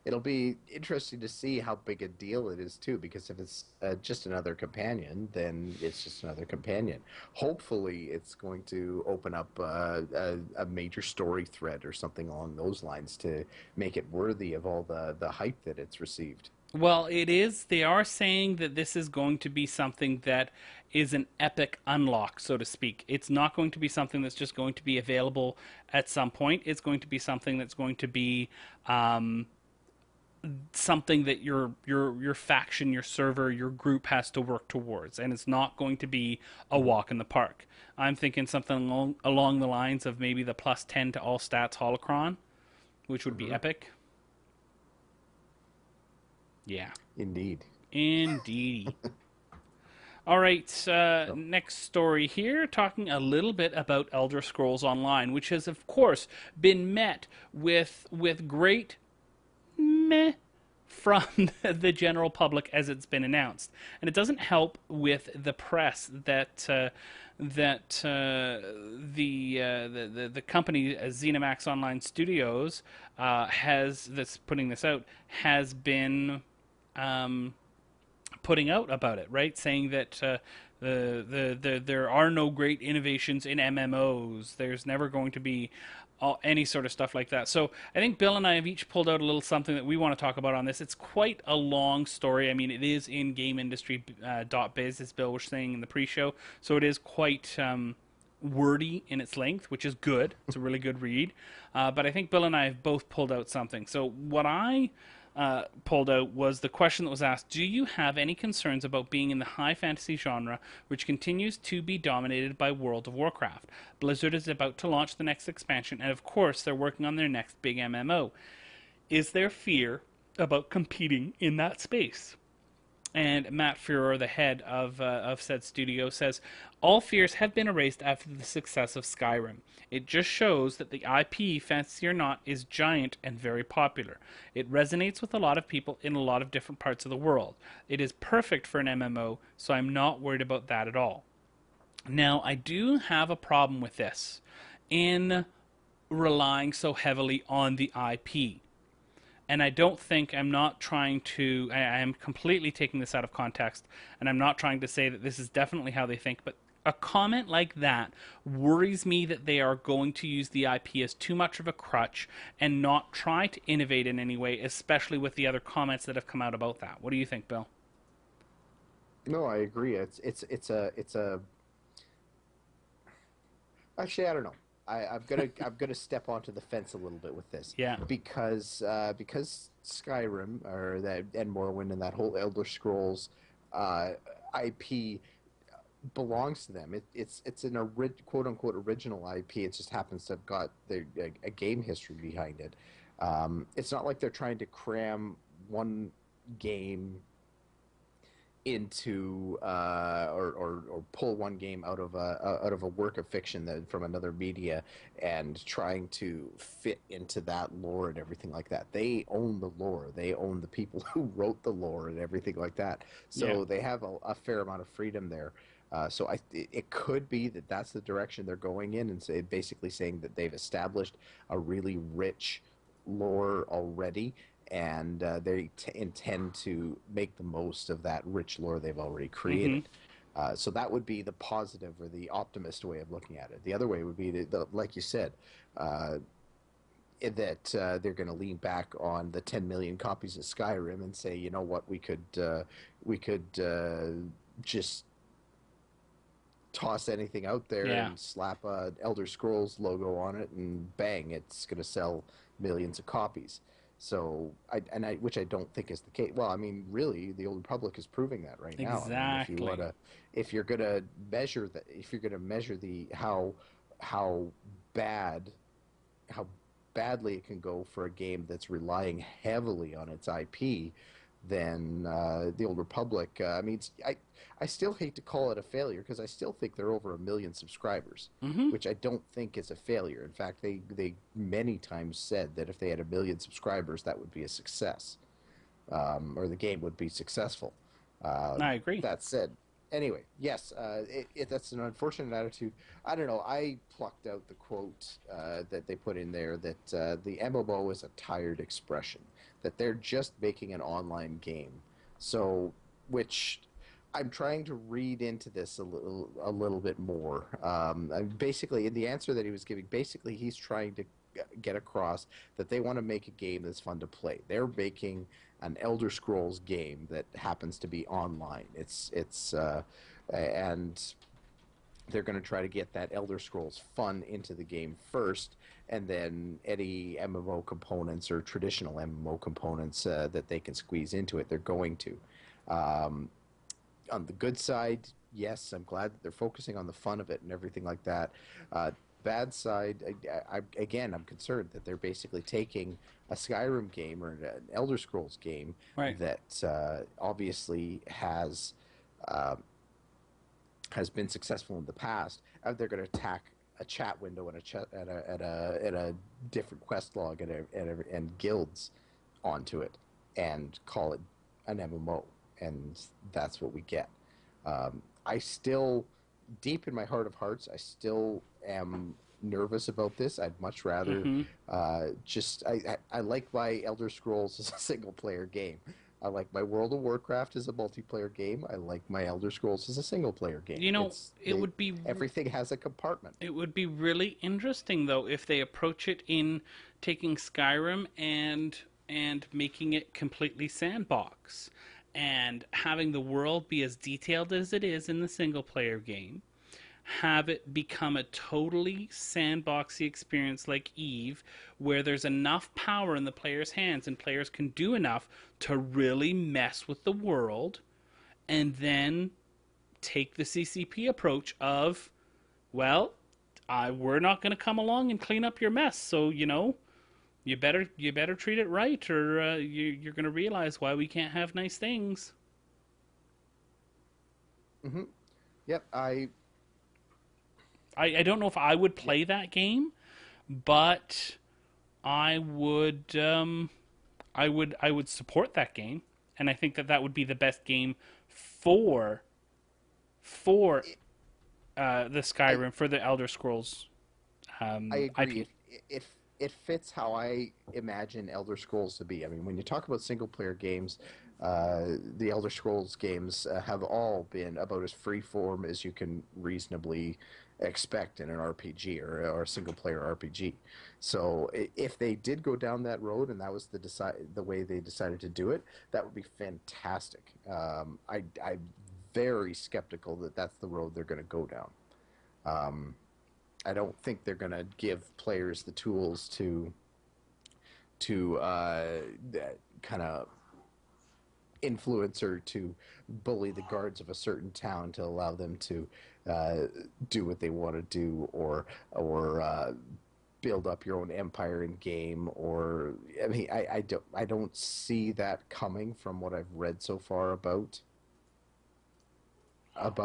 It'll be interesting to see how big a deal it is too, because if it's just another companion, then it's just another companion. Hopefully, it's going to open up a major story thread or something along those lines to make it worthy of all the hype that it's received. Well, it is. They are saying that this is going to be something that is an epic unlock, so to speak. It's not going to be something that's just going to be available at some point. It's going to be something that's going to be something that your faction, your server, your group has to work towards, and it's not going to be a walk in the park. I'm thinking something along the lines of maybe the +10 to all stats holocron, which would be epic. Yeah. Indeed. Indeed. All right, next story here, talking a little bit about Elder Scrolls Online, which has, of course, been met with great meh from the general public as it's been announced, and it doesn't help with the press that the company ZeniMax Online Studios that's putting this out has been putting out about it, right? Saying that there are no great innovations in MMOs. There's never going to be any sort of stuff like that. So I think Bill and I have each pulled out a little something that we want to talk about on this. It's quite a long story. I mean, it is in GameIndustry.biz, as Bill was saying in the pre-show. So it is quite wordy in its length, which is good. It's a really good read. But I think Bill and I have both pulled out something. So what I pulled out was the question that was asked: do you have any concerns about being in the high fantasy genre, which continues to be dominated by World of Warcraft? Blizzard is about to launch the next expansion, and of course they're working on their next big MMO. Is there fear about competing in that space? And Matt Furor, the head of said studio, says, all fears have been erased after the success of Skyrim. It just shows that the IP, fancy or not, is giant and very popular. It resonates with a lot of people in a lot of different parts of the world. It is perfect for an MMO, so I'm not worried about that at all. Now, I do have a problem with this in relying so heavily on the IP. And I don't think I'm not trying to, I am completely taking this out of context, and I'm not trying to say that this is definitely how they think, but a comment like that worries me that they are going to use the IP as too much of a crutch and not try to innovate in any way, especially with the other comments that have come out about that. What do you think, Bill? No, I agree. It's a. Actually, I don't know. I'm gonna step onto the fence a little bit with this. Yeah. Because Skyrim or that and Morrowind and that whole Elder Scrolls IP belongs to them. It's an quote unquote original IP. It just happens to have got a game history behind it. It's not like they're trying to cram one game into or pull one game out of a work of fiction that from another media and trying to fit into that lore and everything like that. They own the lore. They own the people who wrote the lore and everything like that. So they have a fair amount of freedom there. So it could be that that's the direction they're going in, and basically saying that they've established a really rich lore already, and they intend to make the most of that rich lore they've already created. So that would be the positive or the optimist way of looking at it. The other way would be, like you said, that they're going to lean back on the 10 million copies of Skyrim and say, you know what, we could just toss anything out there and slap a Elder Scrolls logo on it, and bang, it's going to sell millions of copies. So, which I don't think is the case. Well, I mean, really, the Old Republic is proving that right now. Exactly. I mean, if you're going to measure how badly it can go for a game that's relying heavily on its IP, then the Old Republic. I mean, I still hate to call it a failure because I still think they're over 1 million subscribers, which I don't think is a failure. In fact, they many times said that if they had 1 million subscribers, that would be a success, or the game would be successful. I agree. That said, anyway, yes, that's an unfortunate attitude. I don't know. I plucked out the quote that they put in there that the MMO is a tired expression, that they're just making an online game. So, which I'm trying to read into this a little bit more. Basically, in the answer that he was giving, basically he's trying to get across that they want to make a game that's fun to play. They're making an Elder Scrolls game that happens to be online. And they're going to try to get that Elder Scrolls fun into the game first, and then any MMO components or traditional MMO components that they can squeeze into it, they're going to. On the good side, yes, I'm glad that they're focusing on the fun of it and everything like that. Bad side, I'm concerned that they're basically taking a Skyrim game or an Elder Scrolls game that obviously has been successful in the past, and they're going to attack a chat window and a different quest log and guilds onto it and call it an MMO. And that's what we get. I still, deep in my heart of hearts, I still am nervous about this. I'd much rather I like my Elder Scrolls as a single-player game. I like my World of Warcraft as a multiplayer game. I like my Elder Scrolls as a single player game. You know, Everything has a compartment. it would be really interesting though if they approach it in taking Skyrim and making it completely sandbox and having the world be as detailed as it is in the single player game, have it become a totally sandboxy experience like Eve, where there's enough power in the player's hands and players can do enough to really mess with the world, and then take the CCP approach of, well, we're not going to come along and clean up your mess, so you better treat it right, or you're going to realize why we can't have nice things. Hmm. Yep, I don't know if I would play that game, but I would I would support that game, and I think that that would be the best game for for the I Skyrim, for the Elder Scrolls I agree. IP. It fits how I imagine Elder Scrolls to be. I mean, when you talk about single player games, the Elder Scrolls games have all been about as free form as you can reasonably expect in an RPG or a single player RPG. So if they did go down that road and that was the way they decided to do it, that would be fantastic. I'm very skeptical that that's the road they're going to go down. Um, I don't think they're going to give players the tools to kind of influence or to bully the guards of a certain town to allow them to uh, do what they want to do, or build up your own empire in game. Or I mean, I don't see that coming from what I've read so far about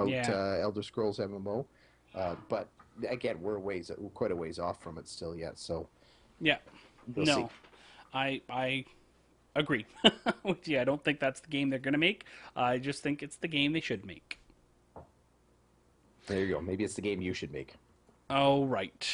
Yeah, Elder Scrolls MMO. But again, we're quite a ways off from it still yet, so yeah, we'll see. no, I agree with you. I don't think that's the game they're gonna make. I just think it's the game they should make. There you go. Maybe it's the game you should make. Oh, right.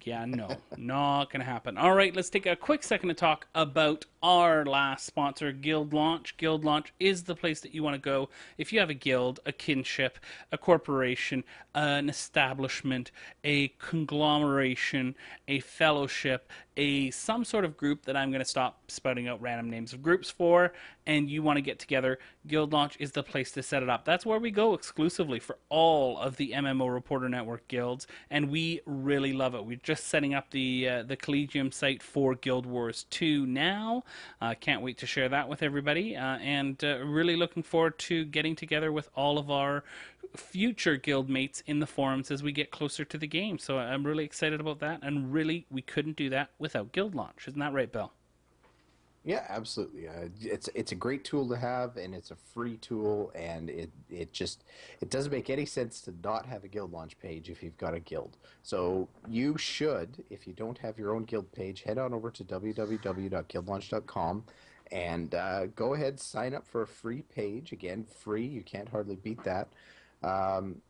Yeah, no, not gonna happen. All right, let's take a quick second to talk about our last sponsor, Guild Launch. Guild Launch is the place that you want to go if you have a guild, a kinship, a corporation, an establishment, a conglomeration, a fellowship, a some sort of group that I'm going to stop spouting out random names of groups for, and you want to get together. Guild Launch is the place to set it up. That's where we go exclusively for all of the MMO Reporter Network guilds, and we really love it. We're just setting up the Collegium site for Guild Wars 2 now. Can't wait to share that with everybody, and really looking forward to getting together with all of our future guild mates in the forums as we get closer to the game. So I'm really excited about that, and really we couldn't do that without Guild Launch. Isn't that right, Bill? Yeah, absolutely. It's a great tool to have, and it's a free tool, and it doesn't make any sense to not have a guild launch page if you've got a guild. So you should, if you don't have your own guild page, head on over to www.guildlaunch.com and go ahead, sign up for a free page. Again, free. You can't hardly beat that. Um,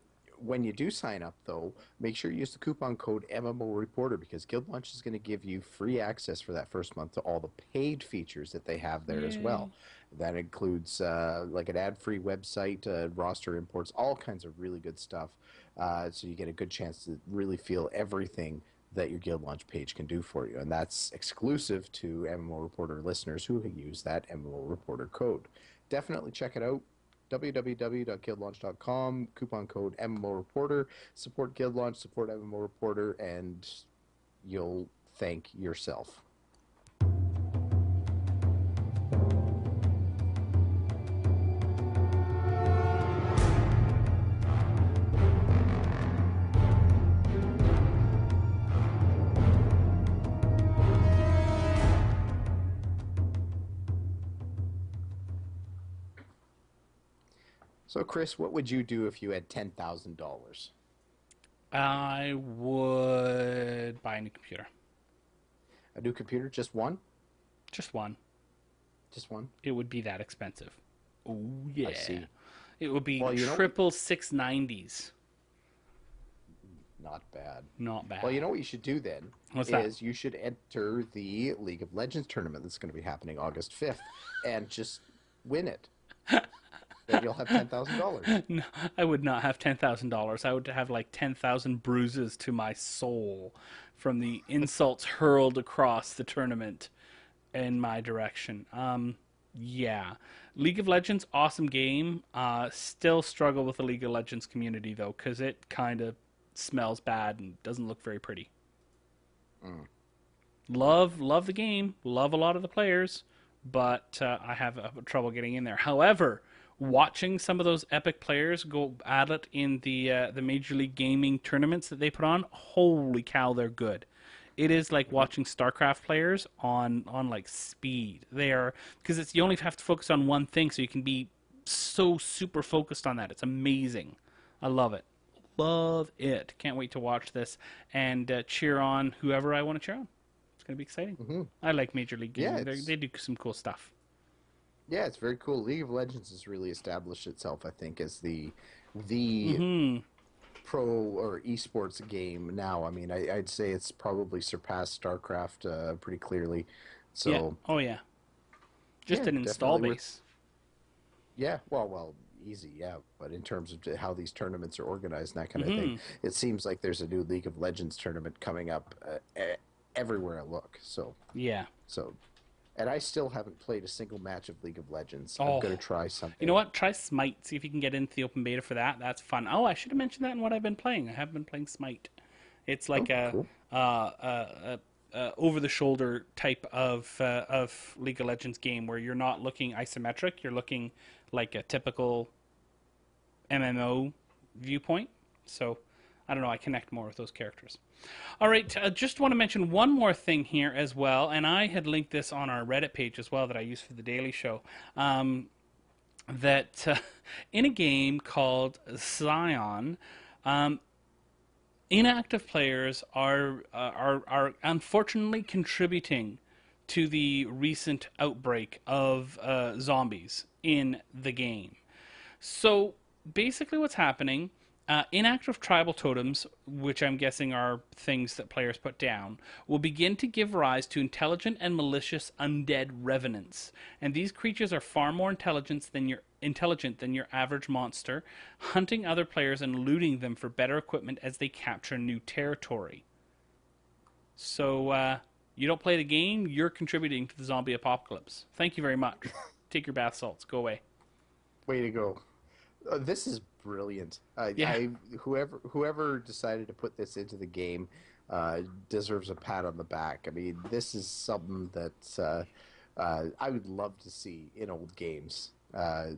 when you do sign up, though, make sure you use the coupon code MMO Reporter, because Guild Launch is going to give you free access for that first month to all the paid features that they have there as Yay. well. That includes like an ad-free website, roster imports, all kinds of really good stuff. So you get a good chance to really feel everything that your Guild Launch page can do for you. And that's exclusive to MMO Reporter listeners who use that MMO Reporter code. Definitely check it out. www.guildlaunch.com, coupon code MMO Reporter. Support Guild Launch, support MMO Reporter, and you'll thank yourself. So, Chris, what would you do if you had $10,000? I would buy a new computer. A new computer? Just one? Just one. Just one? It would be that expensive. Oh yeah. I see. It would be Well, triple 690s. Not bad. Not bad. Well, you know what you should do then? What's is that? you should enter the League of Legends tournament that's going to be happening August 5th, and just win it. Then you'll have $10,000. No, I would not have $10,000. I would have like 10,000 bruises to my soul from the insults hurled across the tournament in my direction. Yeah. League of Legends, awesome game. Still struggle with the League of Legends community though, because it kind of smells bad and doesn't look very pretty. Love the game. Love a lot of the players, but I have trouble getting in there. However, watching some of those epic players go at it in the Major League Gaming tournaments that they put on, holy cow, they're good. It is like watching StarCraft players on like speed. They are, because it's, you only have to focus on one thing, so you can be so super focused on that. It's amazing. I love it. Love it. Can't wait to watch this and cheer on whoever I want to cheer on. It's going to be exciting. I like Major League Gaming. They do some cool stuff. Yeah, it's very cool. League of Legends has really established itself, I think, as the pro or esports game now. I mean, I'd say it's probably surpassed StarCraft pretty clearly. So Yeah. Oh, yeah. Just yeah, an install definitely base. yeah, well, easy, yeah. But in terms of how these tournaments are organized and that kind of thing, it seems like there's a new League of Legends tournament coming up everywhere I look. Yeah. So, and I still haven't played a single match of League of Legends. Oh. I'm gonna try something. You know what? Try Smite. See if you can get into the open beta for that. That's fun. Oh, I should have mentioned that in what I've been playing. I have been playing Smite. It's like Cool. over-the-shoulder type of League of Legends game where you're not looking isometric. You're looking like a typical MMO viewpoint. So, I don't know. I connect more with those characters. All right. Just want to mention one more thing here as well, and I had linked this on our Reddit page as well that I use for the Daily Show. That in a game called Zion, inactive players are unfortunately contributing to the recent outbreak of zombies in the game. So basically, what's happening? Inactive tribal totems, which I'm guessing are things that players put down, will begin to give rise to intelligent and malicious undead revenants. And these creatures are far more intelligent than your average monster, hunting other players and looting them for better equipment as they capture new territory. So, you don't play the game, you're contributing to the zombie apocalypse. Thank you very much. Take your bath salts. Go away. Way to go. This is brilliant. Yeah. Whoever decided to put this into the game deserves a pat on the back. I mean, this is something that I would love to see in old games. I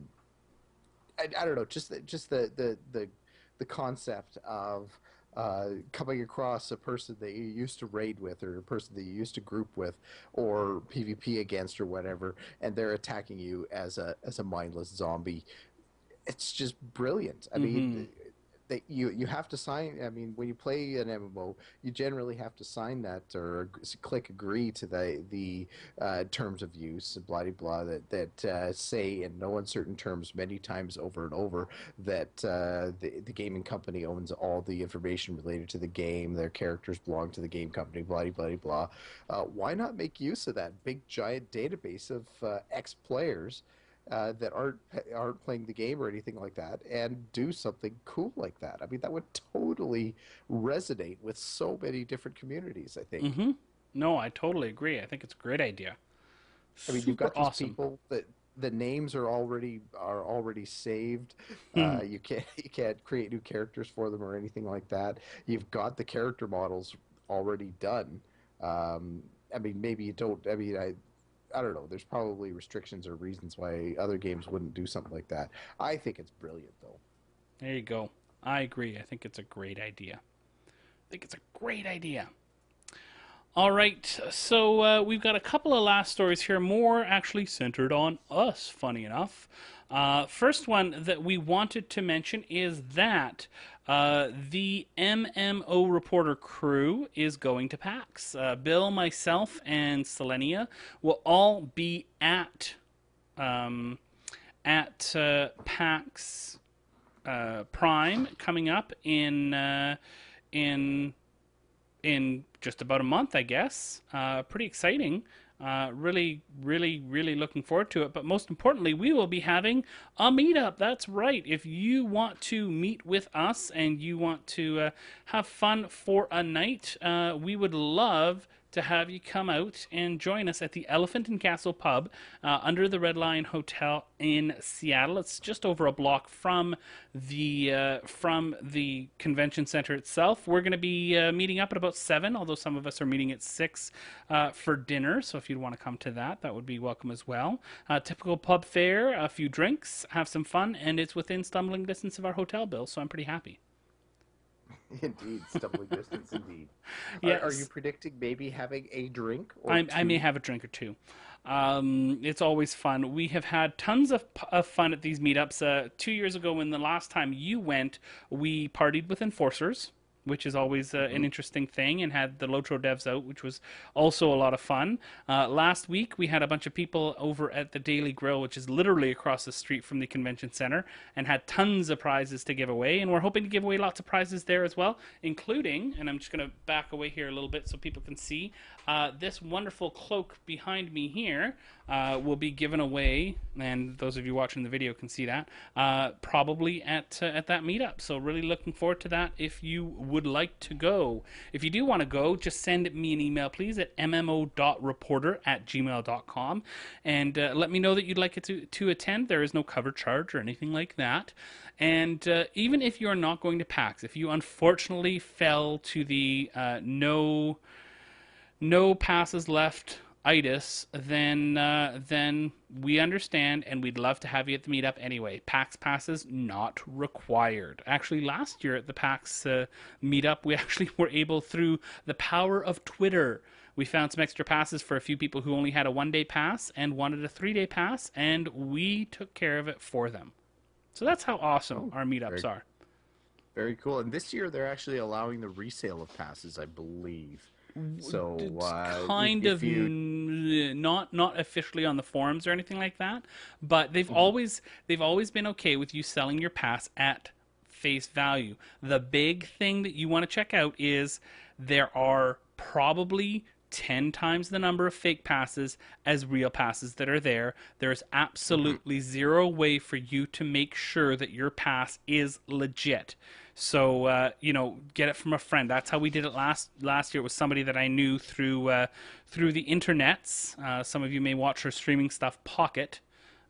don't know, just the concept of coming across a person that you used to raid with, or a person that you used to group with, or PvP against, or whatever, and they're attacking you as a mindless zombie. It's just brilliant. I mean, you have to sign. I mean, when you play an MMO, you generally have to sign that or click agree to the terms of use, blah blah blah, that say in no uncertain terms many times over and over that the gaming company owns all the information related to the game. Their characters belong to the game company. Blah blah blah. Why not make use of that big giant database of ex players? That aren't playing the game or anything like that, and do something cool like that. I mean, that would totally resonate with so many different communities, I think. No, I totally agree. I think it's a great idea. I mean, you've got Super these awesome. people that the names are already saved. You can't create new characters for them or anything like that. You've got the character models already done. I mean, maybe you don't. I mean, I don't know. There's probably restrictions or reasons why other games wouldn't do something like that. I think it's brilliant, though. There you go. I agree. I think it's a great idea. All right, so we've got a couple of last stories here, more actually centered on us, funny enough. First one that we wanted to mention is that the MMO Reporter crew is going to PAX. Bill, myself, and Selenia will all be at PAX Prime coming up in just about a month, I guess. Pretty exciting. Really, really, really looking forward to it. But most importantly, we will be having a meetup. That's right. If you want to meet with us and you want to have fun for a night, we would love to have you come out and join us at the Elephant and Castle Pub under the Red Lion Hotel in Seattle. It's just over a block from the convention center itself. We're going to be meeting up at about 7, although some of us are meeting at 6 for dinner. So if you'd want to come to that, that would be welcome as well. Typical pub fare, a few drinks, have some fun, and it's within stumbling distance of our hotel bill. So I'm pretty happy. Indeed, stumbling distance indeed. Yes. Are you predicting maybe having a drink or I may have a drink or two. It's always fun. We have had tons of fun at these meetups. 2 years ago, when the last time you went, we partied with enforcers, which is always an interesting thing, and had the Lotro devs out, which was also a lot of fun. Last week, we had a bunch of people over at the Daily Grill, which is literally across the street from the convention center, and had tons of prizes to give away. And we're hoping to give away lots of prizes there as well, including, and I'm just going to back away here a little bit so people can see, this wonderful cloak behind me here will be given away, and those of you watching the video can see that, probably at that meetup. So really looking forward to that if you would like to go. If you do want to go, just send me an email, please, at mmo.reporter@gmail.com, and let me know that you'd like it to attend. There is no cover charge or anything like that. And even if you're not going to PAX, if you unfortunately fell to the no passes left itis, then we understand, and we'd love to have you at the meetup anyway. PAX passes not required. Actually, last year at the PAX meetup, we actually were able, through the power of Twitter, we found some extra passes for a few people who only had a 1-day pass and wanted a 3-day pass, and we took care of it for them. So that's how awesome our meetups are. Very cool. And this year, they're actually allowing the resale of passes, I believe. So Kind of not officially on the forums or anything like that, but they've always been okay with you selling your pass at face value. The big thing that you want to check out is there are probably 10 times the number of fake passes as real passes that are there. There's absolutely zero way for you to make sure that your pass is legit. So, get it from a friend. That's how we did it last year. It was somebody that I knew through the internets. Some of you may watch her streaming stuff, Pocket.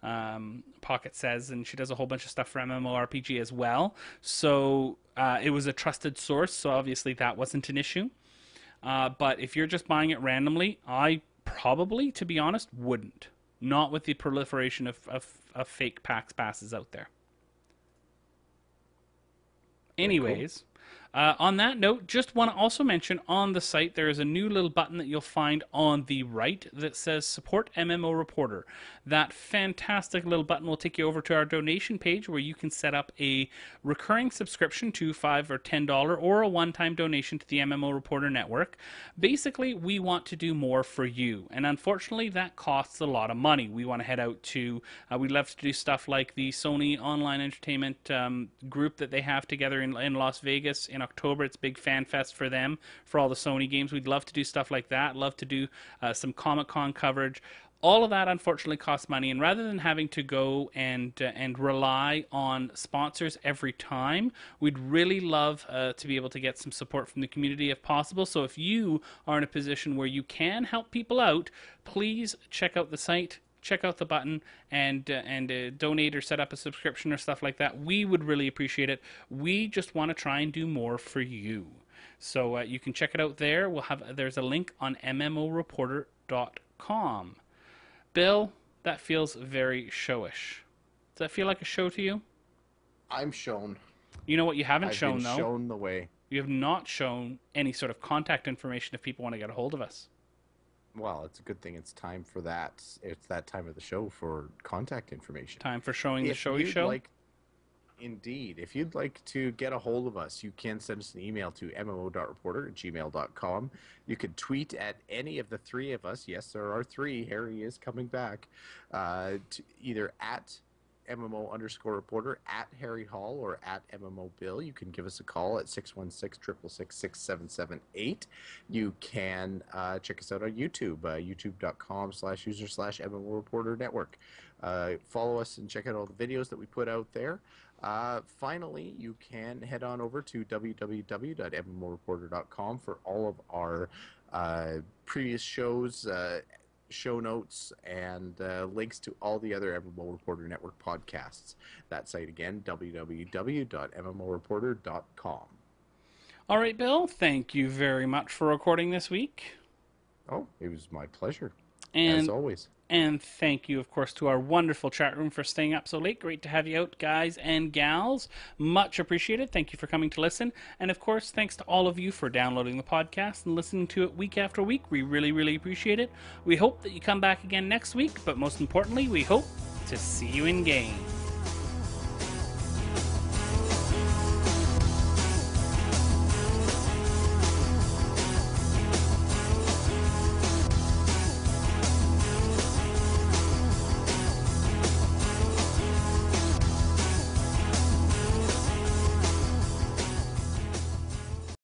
Pocket says, and she does a whole bunch of stuff for MMORPG as well. So it was a trusted source, so obviously that wasn't an issue. But if you're just buying it randomly, I probably, to be honest, wouldn't. Not with the proliferation of fake PAX passes out there. Anyways, on that note, just want to also mention on the site there is a new little button that you'll find on the right that says Support MMO Reporter. That fantastic little button will take you over to our donation page where you can set up a recurring subscription to $5 or $10 or a one-time donation to the MMO Reporter Network. Basically, we want to do more for you, and unfortunately that costs a lot of money. We want to head out to, we'd love to do stuff like the Sony Online Entertainment group that they have together in Las Vegas in October. It's a big fan fest for them, for all the Sony games. We'd love to do stuff like that. Love to do some Comic-Con coverage. All of that unfortunately costs money, and rather than having to go and rely on sponsors every time, we'd really love to be able to get some support from the community if possible. So if you are in a position where you can help people out, please check out the site, check out the button, and donate or set up a subscription or stuff like that. We would really appreciate it. We just want to try and do more for you. So you can check it out there. There's a link on mmoreporter.com. Bill, that feels very showish. Does that feel like a show to you? I'm shown. You know what you haven't shown, though? I've been shown the way. You have not shown any sort of contact information if people want to get a hold of us. Well, it's a good thing it's time for that. It's that time of the show for contact information. Time for showing the showy show? Indeed. If you'd like to get a hold of us, you can send us an email to mmo.reporter@gmail.com. You can tweet at any of the three of us. Yes, there are three. Harry is coming back. To either at MMO_reporter, at Harry Hall, or at MMO Bill. You can give us a call at 616-666-6778. You can check us out on YouTube, youtube.com/user/MMO Reporter Network. Follow us and check out all the videos that we put out there. Finally, you can head on over to www.mmorreporter.com for all of our previous shows, show notes, and links to all the other MMO Reporter Network podcasts. That site again, www.mmorreporter.com. All right, Bill, thank you very much for recording this week. Oh, it was my pleasure, And as always. And thank you, of course, to our wonderful chat room for staying up so late. Great to have you out, guys and gals. Much appreciated. Thank you for coming to listen. And, of course, thanks to all of you for downloading the podcast and listening to it week after week. We really, really appreciate it. We hope that you come back again next week. But most importantly, we hope to see you in game.